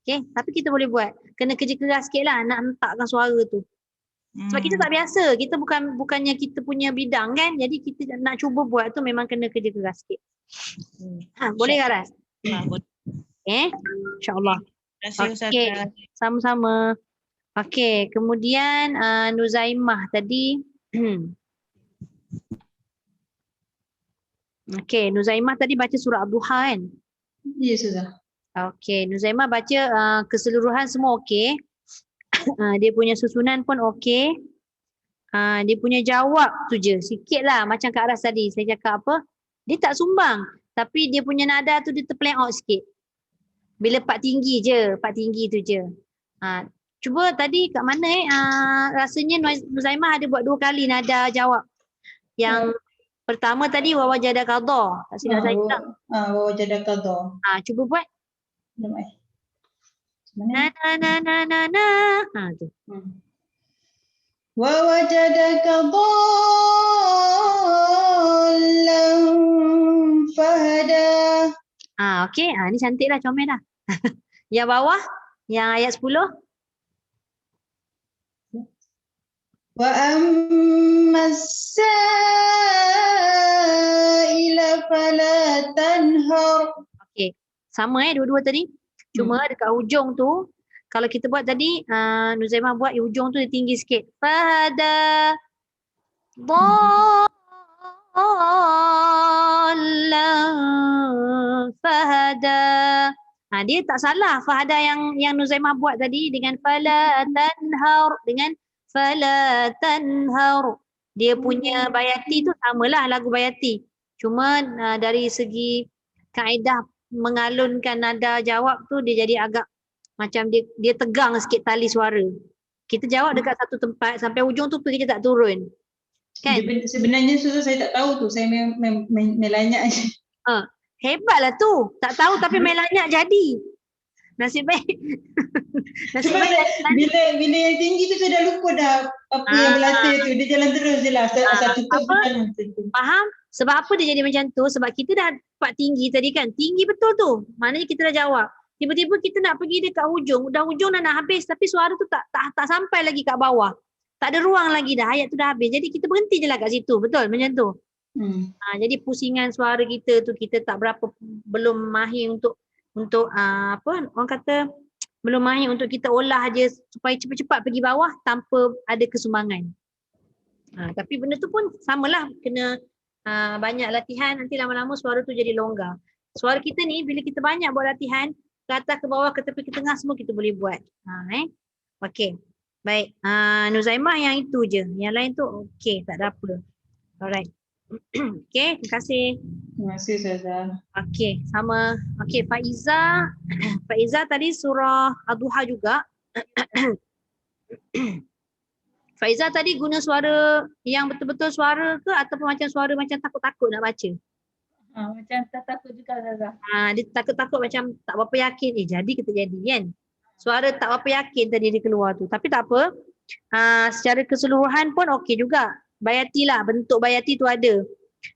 Okey, tapi kita boleh buat. Kena kerja keras sikit lah nak hentakkan suara tu. Sebab kita tak biasa. Kita bukannya kita punya bidang kan. Jadi kita nak cuba buat tu memang kena kerja keras sikit. Boleh Kak Aras? Boleh. InsyaAllah. Terima kasih Ustazah. Okey, sama-sama. Okey, kemudian Nuzaimah tadi. Okey, Nuzaimah tadi baca surah Ad-Duha kan? Ya, Ustazah. Okey, Nuzaimah baca keseluruhan semua okey. Dia punya susunan pun okey. Dia punya jawab tu je, sikit lah macam Kak Aras tadi. Saya cakap apa? Dia tak sumbang. Tapi dia punya nada tu dia terplank out sikit. Bila part tinggi je, part tinggi tu je. Cuba tadi kat mana rasanya Nuzaimah ada buat 2 kali nada jawab. Yang pertama tadi wawajada qadha. Tak silap saya tak? Wawajada qadha. Cuba buat. Mana? Tu. Wawajadaka dhallan fahada. Okey, ni cantik dah, comel dah. Yang bawah, yang ayat 10. Wa ammas sa'ila fala tanhar. Okey, sama dua-dua tadi. Cuma dekat hujung tu, kalau kita buat tadi, Nuzaimah buat hujung tu dia tinggi sikit. Fahada dhallan fahada. Dia tak salah Fahada yang Nuzaimah buat tadi dengan fala tanhar dengan fala tanhar. Dia punya bayati tu samalah lagu bayati. Cuma dari segi kaedah mengalunkan nada jawab tu dia jadi agak macam dia tegang sikit tali suara. Kita jawab dekat satu tempat sampai hujung tu pergi kita tak turun. Kan? Sebenarnya Ustazah saya tak tahu tu. Saya melanyak je. Hebatlah tu. Tak tahu tapi melanyak jadi. Nasib baik. Nasib Sebab baik. bila yang tinggi tu saya dah lupa dah apa yang berlatih tu. Dia jalan terus je lah. Asal tutup jalan. Faham? Sebab apa dia jadi macam tu? Sebab kita dah part tinggi tadi kan. Tinggi betul tu. Maknanya kita dah jawab. Tiba-tiba kita nak pergi dekat hujung. Dah hujung dah nak habis. Tapi suara tu tak sampai lagi kat bawah. Tak ada ruang lagi dah. Ayat tu dah habis. Jadi kita berhenti je lah kat situ. Betul? Macam tu. Jadi pusingan suara kita tu kita tak berapa, belum mahir untuk apa orang kata, belum mahir untuk kita olah je supaya cepat-cepat pergi bawah tanpa ada kesumbangan. Tapi benda tu pun samalah, kena banyak latihan, nanti lama-lama suara tu jadi longgar. Suara kita ni bila kita banyak buat latihan, ke atas, ke bawah, ke tepi, ke tengah semua kita boleh buat. Okey. Baik. Nuzaimah yang itu je. Yang lain tu okey, tak ada apa. Alright. Okey, terima kasih. Terima kasih Ustazah. Okey, sama. Okey, Faiza tadi surah Ad-Duha juga. Faiza tadi guna suara yang betul-betul suara ke ataupun macam suara macam takut-takut nak baca? Macam tak takut juga Ustazah. Dia takut-takut macam tak berapa yakin. Jadi kita jadi kan. Suara tak berapa yakin tadi dia keluar tu. Tapi tak apa. Secara keseluruhan pun okey juga. Bayati lah, bentuk bayati tu ada.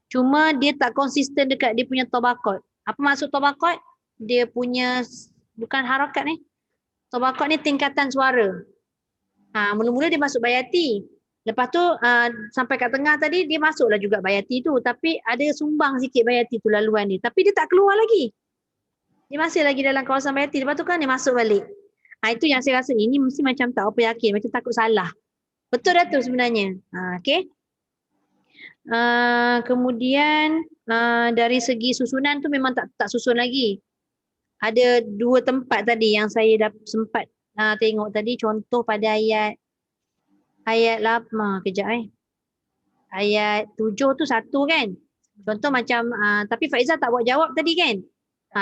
Cuma dia tak konsisten dekat dia punya tabaqat. Apa maksud tabaqat? Dia punya, bukan harakat ni. Tabaqat ni tingkatan suara. Mula-mula dia masuk bayati. Lepas tu sampai kat tengah tadi dia masuklah juga bayati tu. Tapi ada sumbang sikit bayati tu laluan dia. Tapi dia tak keluar lagi. Dia masih lagi dalam kawasan bayati. Lepas tu kan dia masuk balik. Itu yang saya rasa ini mesti macam tak apa yakin. Macam takut salah. Betul dah tu sebenarnya. Okey. Kemudian dari segi susunan tu memang tak susun lagi. Ada 2 tempat tadi yang saya dah sempat tengok tadi. Contoh pada ayat 8, kejap ayat 7 tu 1 kan. Contoh macam tapi Faiza tak buat jawab tadi kan.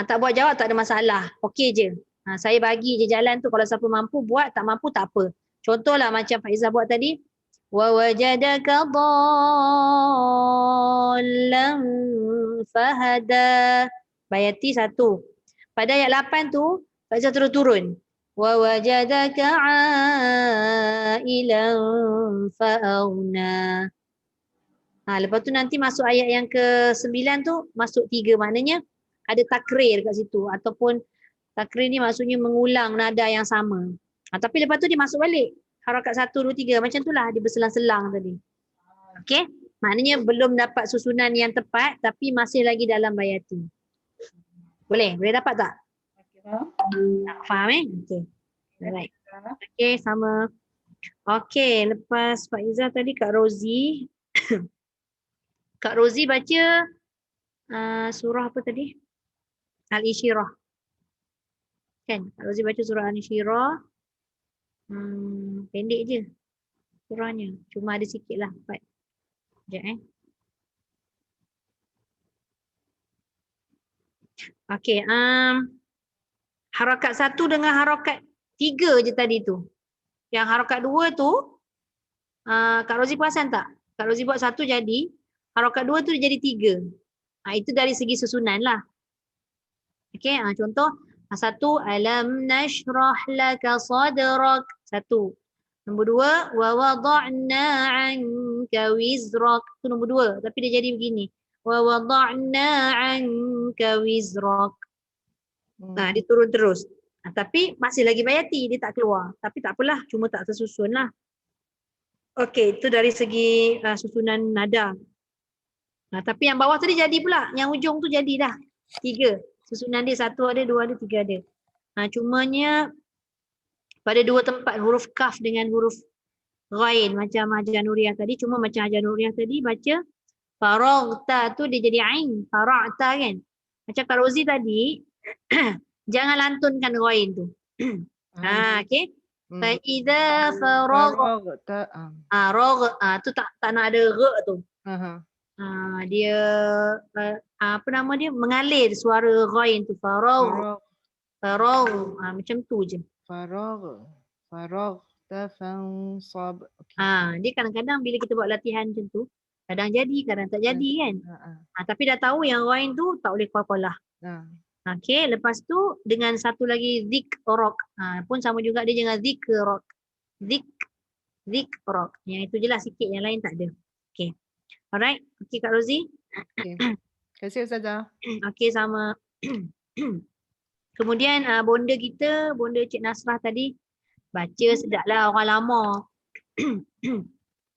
Tak buat jawab tak ada masalah. Okey je. Saya bagi je jalan tu, kalau siapa mampu buat, tak mampu tak apa. Contohlah macam Faizah buat tadi. Wa wajadaka dhallan fahada. Bayati 1. Pada ayat 8 tu, Faizah terus turun. Wa wajadaka ailan fa'auna. Lepas tu nanti masuk ayat yang ke-9 tu, masuk 3. Maknanya ada takrir kat situ. Ataupun takrir ni maksudnya mengulang nada yang sama. Tapi lepas tu dia masuk balik. Harakat 1, 2, 3. Macam tu lah dia berselang-selang tadi. Okey? Maknanya belum dapat susunan yang tepat tapi masih lagi dalam bayati. Boleh? Boleh dapat tak? Tak faham Okey. Alright. Okey, sama. Okey, lepas Faizah tadi Kak Rozi. Kak Rozi baca surah apa tadi? Al-Isyirah. Kan? Kak Rozi baca surah Al-Isyirah. Pendek je surahnya. Cuma ada sikit lah. Sekejap Okey. Harakat 1 dengan harakat 3 je tadi tu. Yang harakat 2 tu, Kak Rozi perasan tak? Kak Rozi buat 1 jadi, harakat 2 tu jadi 3. Itu dari segi susunan lah. Okey, contoh 1, alam nashrah laka sadrak. 1. Nombor 2, wa wada'na 'anka wizrak. Itu nombor 2, tapi dia jadi begini. Wa wada'na 'anka wizrak. Dia turun terus. Tapi masih lagi bayati, dia tak keluar. Tapi tak apalah, cuma tak tersusun lah. Okey, itu dari segi susunan nada. Tapi yang bawah tadi jadi pula. Yang ujung tu jadi dah. 3. Susunan dia 1 ada, 2 ada, 3 ada. Cumanya pada 2 tempat huruf kaf dengan huruf ghain macam Hajar Nuriyah tadi. Cuma macam Hajar Nuriyah tadi baca faraghta tu dia jadi ain. Faraghta kan. Macam Kak Rozi tadi jangan lantunkan ghain tu. Okey. Fa idza faraghta. Tu tak nak ada ra tu. Dia apa nama dia, mengalir suara ghain tu. Faragh. Macam tu je. Faragh tafansab. Dia kadang-kadang bila kita buat latihan macam tu, kadang jadi, kadang tak jadi kan. Tapi dah tahu yang ghain tu tak boleh qalah. Okey, lepas tu dengan satu lagi zikrok. Pun sama juga, dia jangan zikrok. Zikrok. Yang itu je lah sikit, yang lain tak ada. Okey. Alright. Okey Kak Rozi. Okey. Terima kasih Ustazah. Okey, sama. Kemudian bonda kita, bonda Cik Nasrah tadi baca sedaplah, orang lama.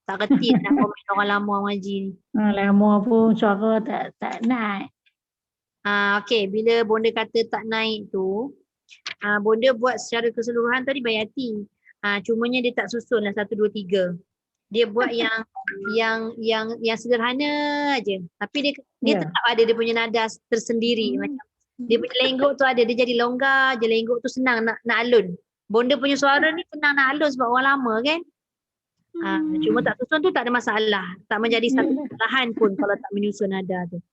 Tak reti nak komen orang lama ngaji ni. Lama pun suara tak naik. Okey, bila bonda kata tak naik tu, bonda buat secara keseluruhan tadi bayati. Cumanya dia tak susun lah 1, 2, 3. Dia buat yang sederhana aja. Tapi dia tetap ada dia punya nada tersendiri. Macam dia punya lenggok tu ada, dia jadi longgar je, lenggok tu senang nak alun. Bonda punya suara ni senang nak alun sebab orang lama kan. Cuma tak susun tu tak ada masalah. Tak menjadi satu kesalahan pun kalau tak menyusun nada tu.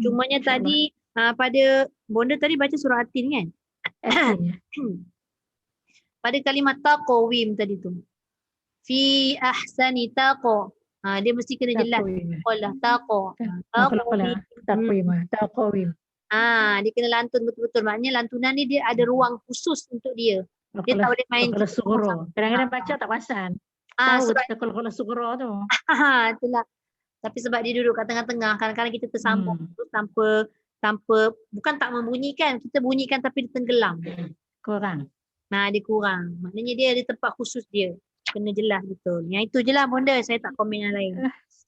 Cumanya tadi pada bonda tadi baca surah Atin kan. Pada kalimat taqawim tadi tu. Fi ahsani taqa. Dia mesti kena jelas. Qala taqa. Taqawim. Dia kena lantun betul-betul. Maknanya lantunan ni dia ada ruang khusus untuk dia. Dia tak boleh main. Kadang-kadang baca tak perasan. Tahu kalau sugro tu. Itulah. Tapi sebab dia duduk kat tengah-tengah, kadang-kadang kita tersambung tanpa bukan tak membunyikan, kita bunyikan tapi dia tenggelam. Kurang. Dia kurang. Maknanya dia ada tempat khusus dia. Kena jelas betul. Yang itu je lah bonda, saya tak komen yang lain.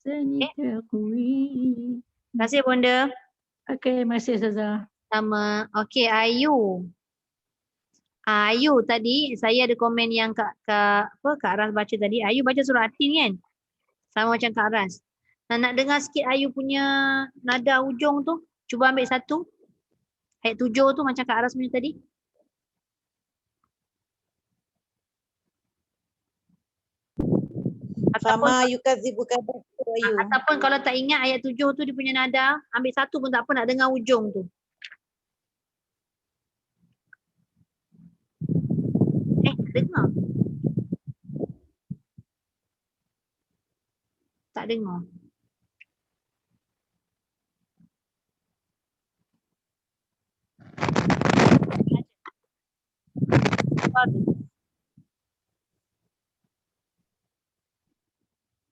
Okay. Terima kasih bonda. Okey, terima kasih Ustazah. Sama. Okey, Ayu. Ayu tadi saya ada komen yang Kak Aras baca tadi. Ayu baca surah Atin kan? Sama macam Kak Aras. Nak dengar sikit Ayu punya nada ujung tu. Cuba ambil 1. Ayat 7 tu macam Kak Aras punya tadi. Sama yukadzibuka Ayu. Ataupun kalau tak ingat ayat 7 tu dia punya nada, ambil 1 pun tak apa, nak dengar ujung tu. Dengar? Tak dengar.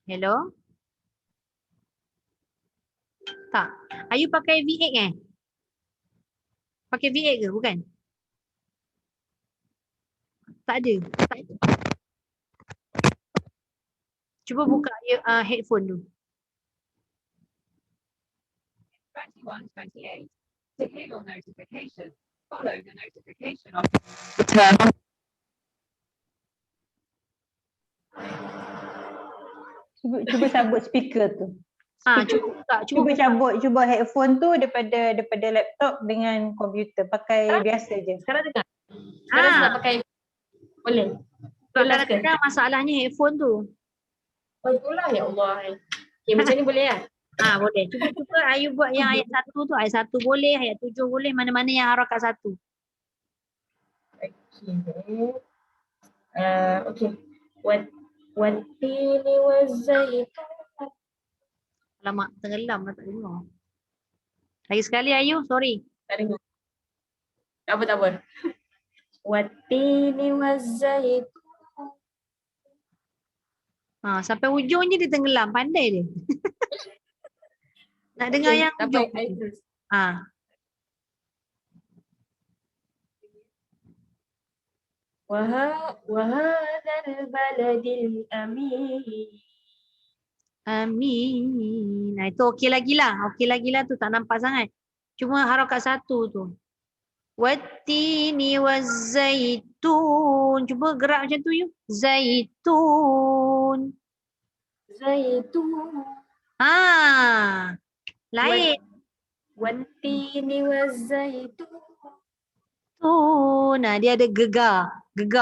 Hello? Tak. Ayu pakai V8 Pakai V8 ke? Bukan? Tak ada. Tak ada. Cuba buka headphone tu. 21:28. To hear your notification, follow the notification on turn on. Cuba cabut speaker tu. Cuba cabut headphone tu daripada laptop dengan komputer. Pakai biasa je. Sekarang dengar. Sekarang nak pakai boleh. Kadang-kadang masalahnya headphone tu. Oh itulah ya Allah. Okay, macam ni boleh kan? Boleh. Cuba Ayu buat yang ayat 1 tu. Ayat 1 boleh, ayat 7 boleh. Mana-mana yang harakat 1. Okay. Wattini wazzaitun. Alamak, tenggelam lah tak dengar. Lagi sekali Ayu, sorry. Tak dengar. Tak apa. Wattini wazzaitun. Sampai hujung je dia tenggelam. Pandai dia. Nak dengar yang hujung. Wahadzal baladil amin. Amin. Itu okey lagi lah. Okey lagi lah tu. Tak nampak sangat. Cuma harakat 1 tu. Wattini wazzaitun. Cuba gerak macam tu you. Zaitun. Lain. Wattini wazzaitun. Dia ada gegar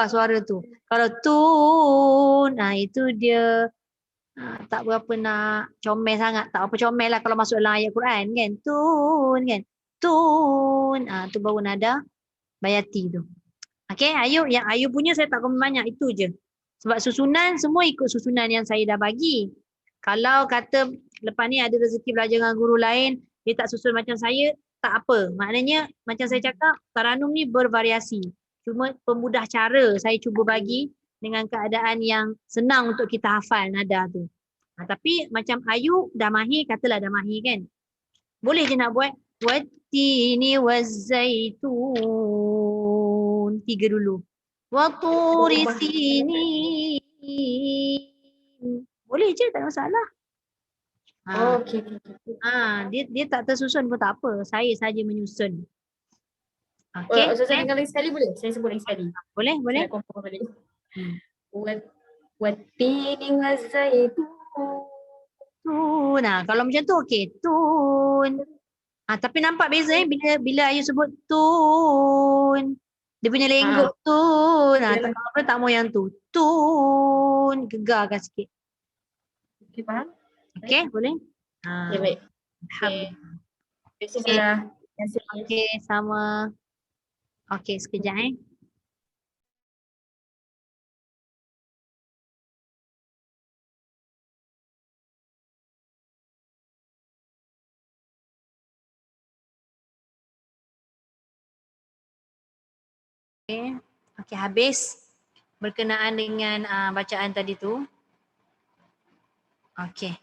suara tu. Kalau tun, itu dia tak berapa nak comel sangat. Tak apa comel lah kalau masuk dalam ayat Quran kan. Tun kan. Tun. Tu baru nada bayati tu. Okey, Ayu. Yang Ayu punya saya tak komen banyak. Itu je. Sebab susunan semua ikut susunan yang saya dah bagi. Kalau kata lepas ni ada rezeki belajar dengan guru lain, dia tak susun macam saya, tak apa. Maknanya macam saya cakap, Taranum ni bervariasi. Cuma pemudah cara saya cuba bagi dengan keadaan yang senang untuk kita hafal nada tu. Tapi macam Ayu dah mahir, katalah dah mahir kan. Boleh je nak buat wattini wazzaitun. 3 dulu. Wa turi sinin. Boleh je, tak ada masalah. Okey. Dia tak tersusun pun tak apa. Saya saja menyusun. Okey. Ustazah dengar lagi sekali boleh? Saya sebut lagi sekali. Boleh. Saya nak confirm balik. Wattini wazzaitun. Kalau macam tu okey. Tun. Tapi nampak beza bila Ayu sebut tun. Dia punya lenggok tun. Kalau tak mau yang tu. Tun. Gegarkan sikit. Okey, faham? Okey, boleh? Okey, baik. Alhamdulillah. Okey, sama. Okey, sekejap Okey, habis berkenaan dengan bacaan tadi tu. Okey.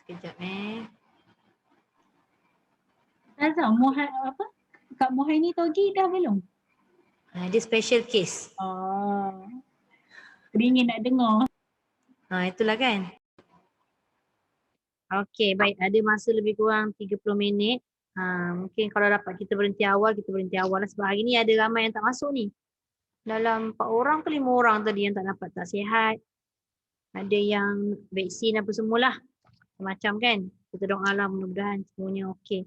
Sekejap Ustazah, Kak Muhaini Togi dah belum? Dia special case. Teringin nak dengar. Itulah kan. Okey, baik. Ada masa lebih kurang 30 minit. Mungkin kalau dapat kita berhenti awal lah. Sebab hari ni ada ramai yang tak masuk ni. Dalam 4 orang ke 5 orang tadi yang tak dapat, tak sihat. Ada yang vaksin apa semualah. Macam kan. Kita doalah mudah-mudahan semuanya okey.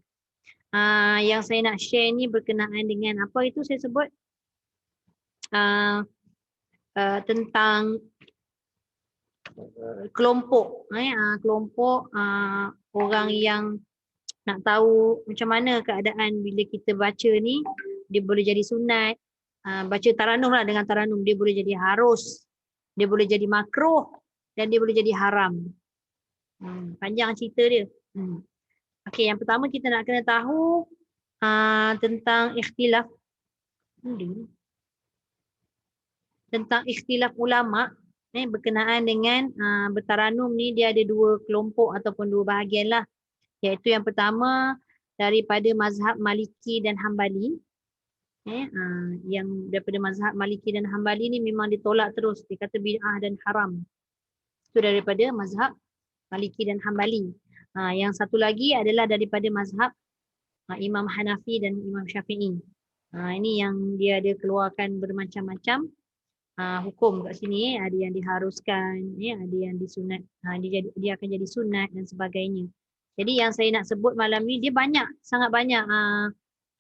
Yang saya nak share ni berkenaan dengan apa itu saya sebut tentang kelompok orang yang nak tahu macam mana keadaan bila kita baca ni dia boleh jadi sunat, baca taranum lah. Dengan taranum dia boleh jadi harus, dia boleh jadi makruh, dan dia boleh jadi haram. Panjang cerita dia. Okey, yang pertama kita nak kena tahu tentang ikhtilaf. Tentang ikhtilaf ulama berkenaan dengan bertaranum ni, dia ada dua kelompok ataupun dua bahagian lah. Iaitu yang pertama daripada mazhab Maliki dan Hambali. Yang daripada mazhab Maliki dan Hambali ni memang ditolak terus. Dia kata bid'ah dan haram. Itu daripada mazhab Maliki dan Hambali. Yang satu lagi adalah daripada mazhab Imam Hanafi dan Imam Syafi'i. Ini yang dia ada keluarkan bermacam-macam hukum kat sini. Ada yang diharuskan, ada yang disunat, dia akan jadi sunat dan sebagainya. Jadi yang saya nak sebut malam ni, dia banyak, sangat banyak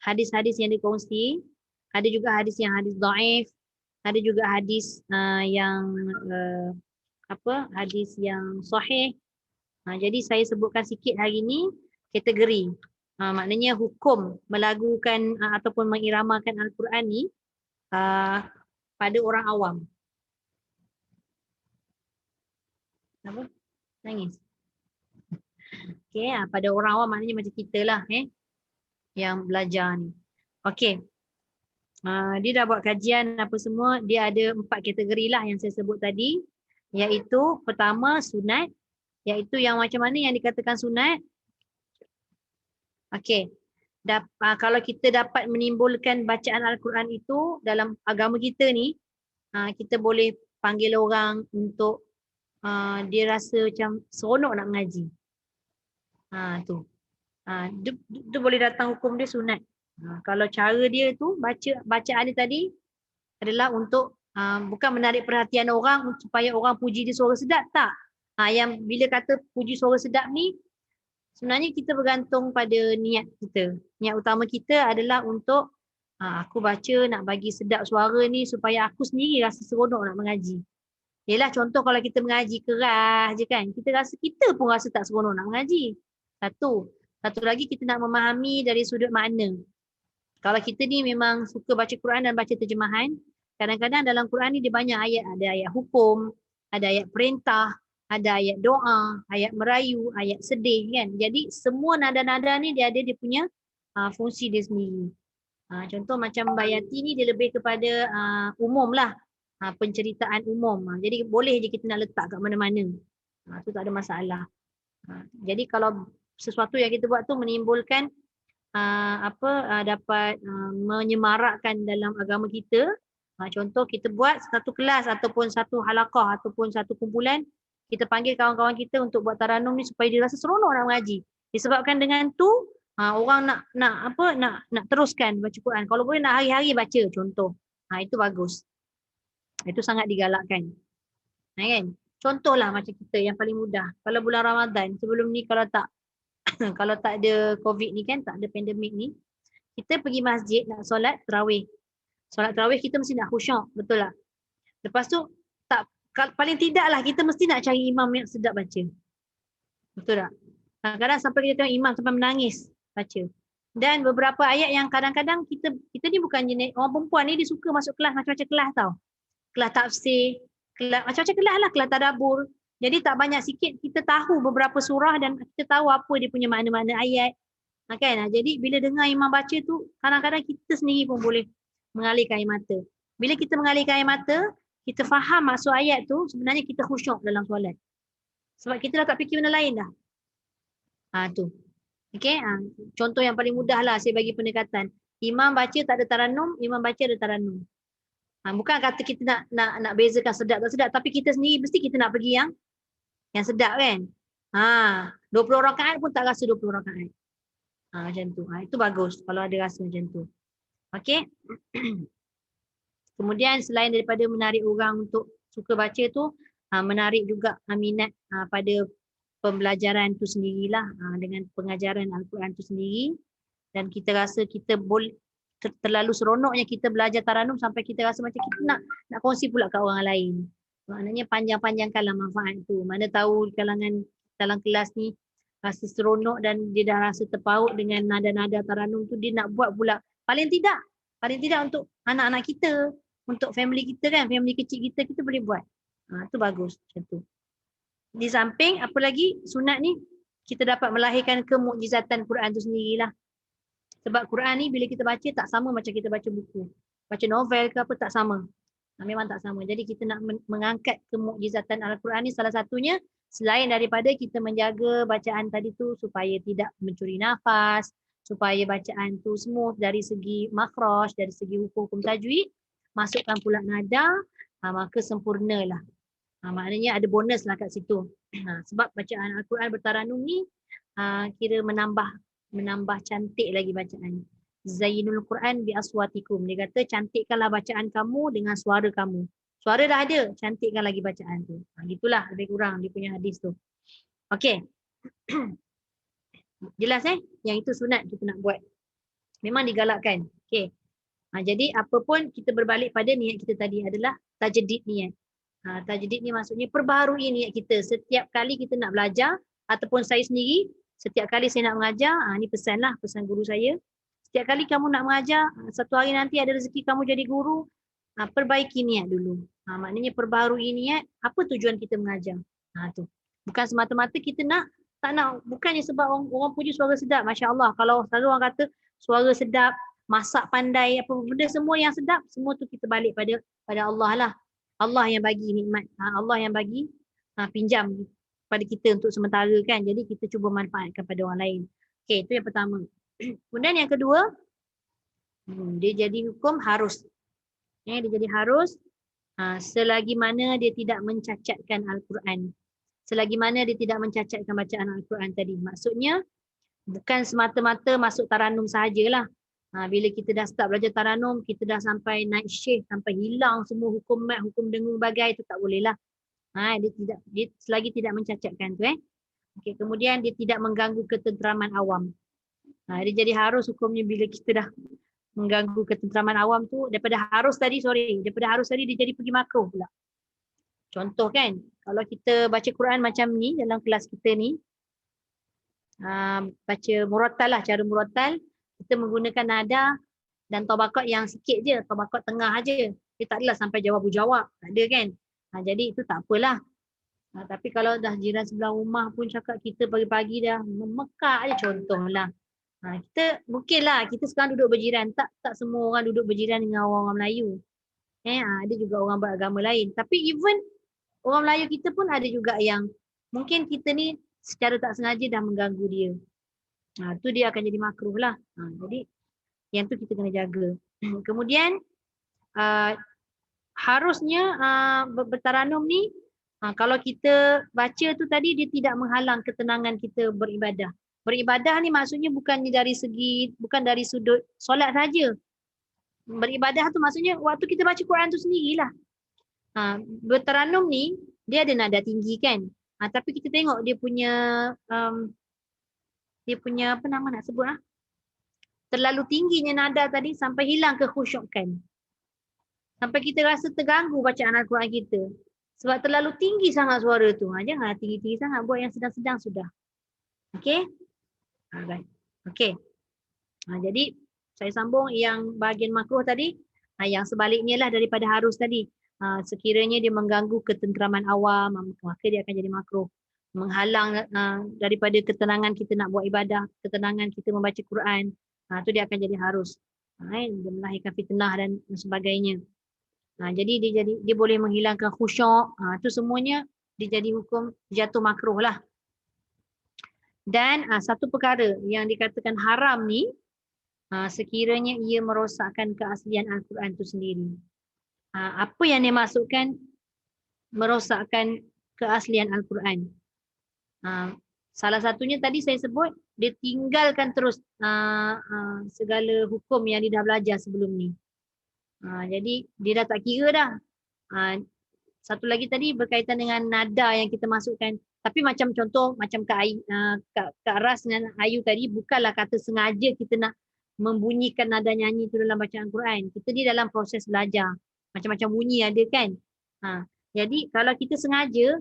hadis-hadis yang dikongsi. Ada juga hadis yang hadis dhaif, ada juga hadis yang hadis yang sahih. Jadi saya sebutkan sikit hari ni kategori. Maknanya hukum melagukan ataupun mengiramakan Al-Quran ni pada orang awam. Apa? Nangis. Okey, pada orang awam maknanya macam kita lah yang belajar ni. Okey. Dia dah buat kajian apa semua, dia ada 4 kategori lah yang saya sebut tadi. Iaitu pertama sunat, iaitu yang macam mana yang dikatakan sunat. Okey. Kalau kita dapat menimbulkan bacaan Al-Quran itu dalam agama kita ni, kita boleh panggil orang untuk dia rasa macam seronok nak mengaji. Tu boleh datang hukum dia sunat. Kalau cara dia tu bacaan dia tadi adalah untuk bukan menarik perhatian orang supaya orang puji dia suara sedap, tak. Yang bila kata puji suara sedap ni, sebenarnya kita bergantung pada niat kita. Niat utama kita adalah untuk aku baca nak bagi sedap suara ni supaya aku sendiri rasa seronok nak mengaji. Yelah, contoh kalau kita mengaji keras je kan, kita pun rasa tak seronok nak mengaji. Satu lagi kita nak memahami dari sudut makna. Kalau kita ni memang suka baca Quran dan baca terjemahan, kadang-kadang dalam Quran ni dia banyak ayat. Ada ayat hukum, ada ayat perintah, ada ayat doa, ayat merayu, ayat sedih kan. Jadi semua nada-nada ni dia ada dia punya fungsi dia sendiri. Contoh macam Bayati ni dia lebih kepada umum lah. Penceritaan umum. Jadi boleh je kita nak letak kat mana-mana. Tu tak ada masalah. Jadi kalau sesuatu yang kita buat tu menimbulkan dapat menyemarakkan dalam agama kita. Contoh kita buat satu kelas ataupun satu halaqah ataupun satu kumpulan, kita panggil kawan-kawan kita untuk buat taranum ni supaya dia rasa seronok nak mengaji. Disebabkan dengan tu orang nak teruskan baca Quran. Kalau boleh nak hari-hari baca contoh. Itu bagus. Itu sangat digalakkan. Kan? Contohlah macam kita yang paling mudah. Kalau bulan Ramadan, sebelum ni kalau tak ada COVID ni kan, tak ada pandemik ni, kita pergi masjid nak solat tarawih. Solat tarawih kita mesti nak khusyuk, betul tak? Lepas tu paling tidaklah kita mesti nak cari imam yang sedap baca. Betul tak? Kadang-kadang sampai kita tengok imam sampai menangis baca. Dan beberapa ayat yang kadang-kadang kita ni bukan jenis orang perempuan ni, dia suka masuk kelas macam-macam kelas tau. Kelas tafsir, kelas macam-macam kelas lah, kelas tadabbur. Jadi tak banyak sikit kita tahu beberapa surah dan kita tahu apa dia punya makna-makna ayat. Kan? Jadi bila dengar imam baca tu, kadang-kadang kita sendiri pun boleh mengalirkan air mata. Bila kita mengalirkan air mata, kita faham maksud ayat tu, sebenarnya kita khusyuk dalam solat. Sebab kita dah tak fikir benda lain dah. Tu. Okay? Contoh yang paling mudah lah saya bagi pendekatan. Imam baca tak ada taranum, imam baca ada taranum. Bukan kata kita nak bezakan sedap tak sedap, tapi kita sendiri mesti kita nak pergi yang sedap kan. 20 rakaat pun tak rasa 20 rakaat. Macam tu. Itu bagus kalau ada rasa macam tu. Okey. Kemudian selain daripada menarik orang untuk suka baca tu, menarik juga minat pada pembelajaran tu sendirilah, dengan pengajaran Al-Quran tu sendiri. Dan kita rasa kita boleh terlalu seronoknya kita belajar taranum sampai kita rasa macam kita nak kongsi pula kat orang lain. Maknanya panjang-panjangkanlah manfaat tu. Mana tahu kalangan dalam kelas ni rasa seronok dan dia dah rasa terpaut dengan nada-nada taranum tu, dia nak buat pula. Paling tidak untuk anak-anak kita, untuk family kita kan, family kecil kita, kita boleh buat. Tu bagus macam tu. Di samping apa lagi sunat ni, kita dapat melahirkan kemukjizatan Quran tu sendirilah. Sebab Quran ni bila kita baca tak sama macam kita baca buku. Baca novel ke apa tak sama. Memang tak sama. Jadi kita nak mengangkat kemukjizatan Al-Quran ni salah satunya selain daripada kita menjaga bacaan tadi tu supaya tidak mencuri nafas, supaya bacaan tu smooth dari segi makhraj, dari segi hukum tajwid, masukkan pula nada, maka sempurnalah. Maknanya ada bonus lah kat situ. Sebab bacaan Al-Quran bertaranum ni kira menambah cantik lagi bacaan. Zainul Quran bi aswatikum. Dia kata cantikkanlah bacaan kamu dengan suara kamu. Suara dah ada, cantikkan lagi bacaan tu. Gitulah lebih kurang dia punya hadis tu. Okey. Jelas Yang itu sunat kita nak buat. Memang digalakkan. Okey. Jadi apa pun kita berbalik pada niat kita tadi adalah tajdid niat. Tajdid ni maksudnya perbaharui niat kita. Setiap kali kita nak belajar ataupun saya sendiri, setiap kali saya nak mengajar, ni pesanlah, pesan guru saya. Setiap kali kamu nak mengajar, satu hari nanti ada rezeki kamu jadi guru, perbaiki niat dulu. Maknanya perbaharui niat, apa tujuan kita mengajar. Tu. Bukan semata-mata kita tak nak, bukannya sebab orang puji suara sedap, Masya Allah. Kalau selalu orang kata suara sedap, masak pandai, apa benda semua yang sedap, semua tu kita balik pada Allah lah. Allah yang bagi nikmat, Allah yang bagi pinjam pada kita untuk sementara kan. Jadi kita cuba manfaatkan pada orang lain. Okey, itu yang pertama. Kemudian yang kedua, dia jadi hukum harus. Dia jadi harus selagi mana dia tidak mencacatkan Al-Quran. Selagi mana dia tidak mencacatkan bacaan Al-Quran tadi. Maksudnya bukan semata-mata masuk taranum sahajalah. Bila kita dah start belajar taranum, kita dah sampai naik syekh, sampai hilang semua hukum mat, hukum dengung bagai, itu tak boleh lah. Dia selagi tidak mencacatkan tu. Okay, kemudian dia tidak mengganggu ketenteraman awam. Dia jadi harus hukumnya bila kita dah mengganggu ketenteraman awam tu, daripada harus tadi dia jadi pergi makruh pula. Contoh kan, kalau kita baca Quran macam ni dalam kelas kita ni, baca murattal lah, cara murattal, kita menggunakan nada dan tabaqat yang sikit je, tabaqat tengah aja. Dia tak adalah sampai jawab-jawab, tak ada kan. Jadi itu tak apalah. Tapi kalau dah jiran sebelah rumah pun cakap kita pagi-pagi dah memekak je contohlah. Kita mungkinlah kita sekarang duduk berjiran, tak semua orang duduk berjiran dengan orang Melayu. Ada juga orang beragama lain. Tapi even orang Melayu kita pun ada juga yang mungkin kita ni secara tak sengaja dah mengganggu dia. Tu dia akan jadi makruh lah. Jadi yang tu kita kena jaga. Kemudian harusnya bertaranum ni, kalau kita baca tu tadi dia tidak menghalang ketenangan kita beribadah. Beribadah ni maksudnya bukan dari sudut solat saja. Beribadah tu maksudnya waktu kita baca Quran tu sendirilah. Bertaranum ni dia ada nada tinggi kan. Tapi kita tengok dia punya apa nama nak sebut terlalu tingginya nada tadi sampai hilang kekhusyukan. Sampai kita rasa terganggu bacaan Al-Quran kita. Sebab terlalu tinggi sangat suara tu. Jangan tinggi-tinggi sangat, buat yang sedang-sedang sudah. Okey? Alright. Okey. Jadi saya sambung yang bahagian makruh tadi. Yang sebaliknya lah daripada harus tadi. Sekiranya dia mengganggu ketenteraman awam, maka dia akan jadi makruh. Menghalang daripada ketenangan kita nak buat ibadah, ketenangan kita membaca Quran, tu dia akan jadi harus. Dia melahirkan fitnah dan sebagainya. Jadi dia boleh menghilangkan khusyuk. Tu semuanya dia jadi hukum jatuh makruh lah. Dan satu perkara yang dikatakan haram ni, sekiranya ia merosakkan keaslian Al-Quran tu sendiri. Apa yang dia maksudkan merosakkan keaslian Al-Quran? Salah satunya tadi saya sebut, dia tinggalkan terus segala hukum yang dia dah belajar sebelum ni. Jadi dia dah tak kira dah. Satu lagi tadi berkaitan dengan nada yang kita masukkan. Tapi macam contoh, macam Kak Ras dengan Ayu tadi, bukanlah kata sengaja kita nak membunyikan nada nyanyi itu dalam bacaan Quran. Kita ni dalam proses belajar. Macam-macam bunyi ada kan. Jadi kalau kita sengaja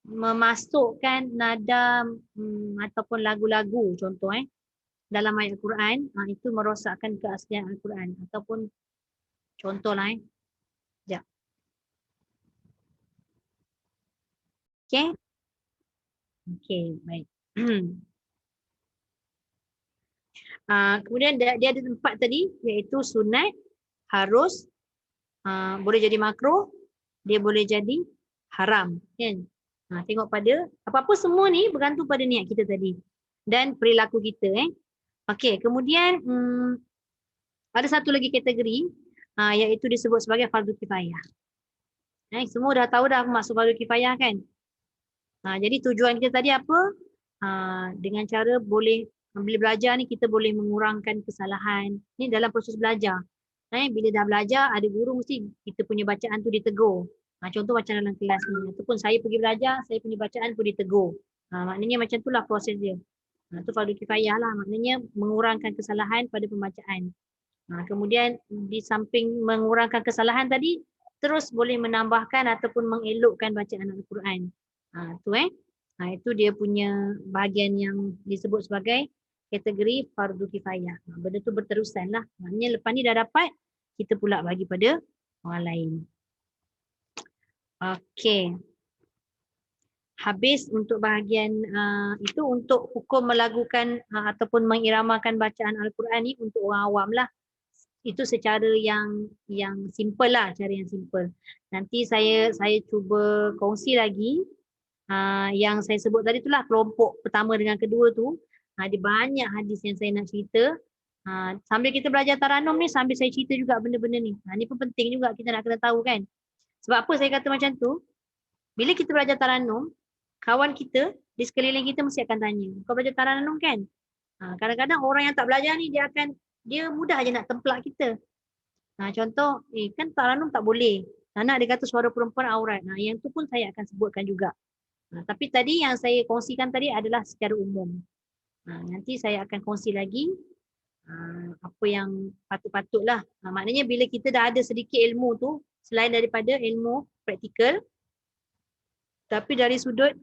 memasukkan nada ataupun lagu-lagu contoh dalam ayat Quran, itu merosakkan keaslian Al-Quran. Ataupun Contohlah Sekejap. Okey. Okey, baik. Kemudian dia ada 4 tadi, iaitu sunat, harus, boleh jadi makruh, dia boleh jadi haram, kan? Tengok pada apa-apa semua ni bergantung pada niat kita tadi dan perilaku kita. Okey, kemudian ada satu lagi kategori, iaitu disebut sebagai fardu kifayah. Semua dah tahu dah maksud fardu kifayah, kan? Jadi tujuan kita tadi apa? Dengan cara boleh bila belajar ni kita boleh mengurangkan kesalahan. Ni dalam proses belajar. Bila dah belajar ada guru mesti kita punya bacaan tu ditegur. Contoh macam dalam kelas ni. Ataupun saya pergi belajar, saya punya bacaan pun ditegur. Maknanya macam itulah proses dia. Itu fardu kifayah lah. Maknanya mengurangkan kesalahan pada pembacaan. Kemudian di samping mengurangkan kesalahan tadi, terus boleh menambahkan ataupun mengelokkan bacaan Al-Quran. Itu dia punya bahagian yang disebut sebagai kategori fardu kifayah. Benda tu berterusan lah. Maknanya lepas ni dah dapat, kita pula bagi pada orang lain. Okey. Habis untuk bahagian itu untuk hukum melakukan ataupun mengiramakan bacaan Al-Quran ni untuk orang awam lah. Itu secara yang simple lah, cara yang simple. Nanti saya cuba kongsi lagi yang saya sebut tadi itulah kelompok pertama dengan kedua tu. Ada banyak hadis yang saya nak cerita. Sambil kita belajar taranum ni, sambil saya cerita juga benda-benda ni. Ni pun penting juga kita nak kena tahu, kan. Sebab apa saya kata macam tu? Bila kita belajar taranum, kawan kita di sekeliling kita mesti akan tanya, kau belajar taranum kan? Kadang-kadang orang yang tak belajar ni dia mudah je nak templak kita. Contoh, kan taranum tak boleh. Anak dia kata suara perempuan aurat. Yang tu pun saya akan sebutkan juga. Tapi tadi yang saya kongsikan tadi adalah secara umum. Nanti saya akan kongsi lagi apa yang patut-patutlah. Maknanya bila kita dah ada sedikit ilmu tu, selain daripada ilmu praktikal, tapi dari sudut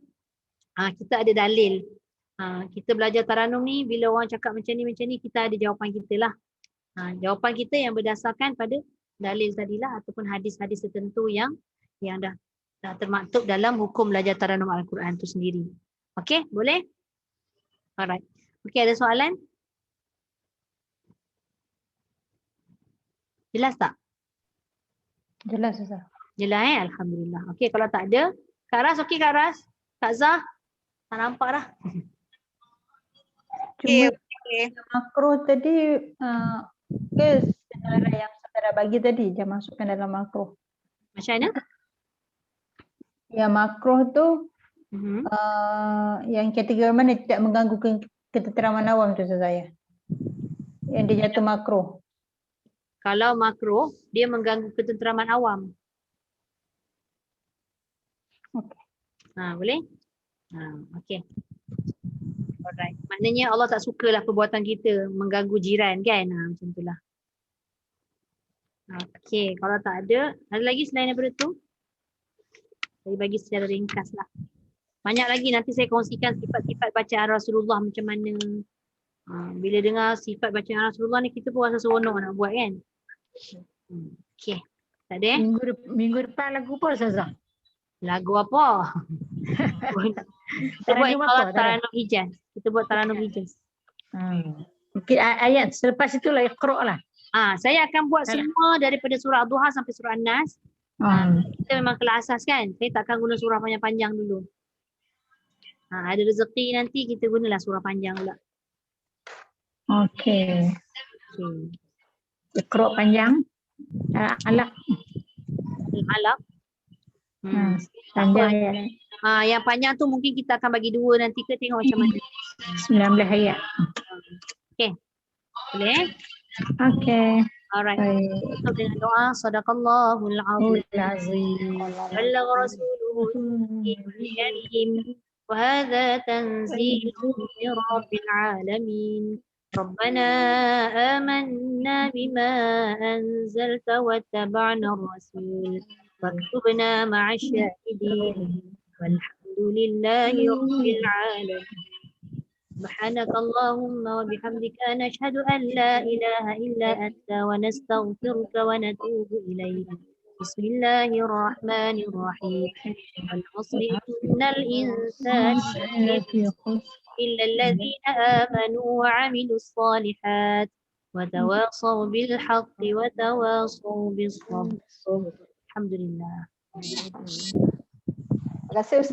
kita ada dalil. Kita belajar taranum ni, bila orang cakap macam ni, kita ada jawapan kita lah. Jawapan kita yang berdasarkan pada dalil tadilah ataupun hadis-hadis tertentu yang dah termaktub dalam hukum belajar taranum Al-Quran tu sendiri. Okey, boleh? Alright. Okey, ada soalan? Jelas tak? Jelas, Ustaz. Jelas Alhamdulillah. Okey, kalau tak ada, Kak Ras, okey Kak Ras? Kak Zah? Tak nampak dah. Cuma makro tadi ke secara yang saudara bagi tadi dia masukkan dalam makro. Macam mana? Yang makro tu yang kategori mana tidak mengganggu ketenteraman awam tu saya. Yang dia jatuh makro. Kalau makro, dia mengganggu ketenteraman awam. Okey. Boleh? Okey. Alright. Maknanya Allah tak sukalah perbuatan kita mengganggu jiran, kan? Macam itulah. Okey, kalau tak ada lagi selain daripada tu? Saya bagi secara ringkas lah. Banyak lagi nanti saya kongsikan sifat-sifat bacaan Rasulullah macam mana. Bila dengar sifat bacaan Rasulullah ni kita pun rasa seronok nak buat, kan? Okey. Tak ada? Minggu depan lagu apa, Ustazah? Lagu apa? Kita buat Taranum Hijaz. Kita buat Taranum Hijaz. Mungkin ayat selepas itulah Iqra' lah. Saya akan buat semua daripada surah Duha sampai surah An-Nas. Kita memang kelas asas, kan. Saya takkan guna surah panjang-panjang dulu. Ada rezeki nanti kita gunalah surah panjang pula. Okey. Iqra' panjang. Alaq. Alaq. Panjang ayat. Yang panjang tu mungkin kita akan bagi dua nanti ke, tengok macam mana. 19 ayat. Okey. Boleh? Okey. Alright. Tutup dengan doa. Sadaqallahul azim. Ballagha rasuluhu karim. Wa hadha tanzilun min rabbil alamin. ربنا آمنا بما أنزلت واتبعنا الرسول واكتبنا مع الشاهدين والحمد لله رب العالمين. سبحانك اللهم وبحمدك نشهد أن لا إله إلا أنت ونستغفرك ونتوب إليك بسم الله الرحمن الرحيم والعصر إن الإنسان لفي خسر إلا الذين آمنوا وعملوا الصالحات وتواصوا بالحق وتواصوا بالصبر الحمد لله. Terima kasih Ustaz.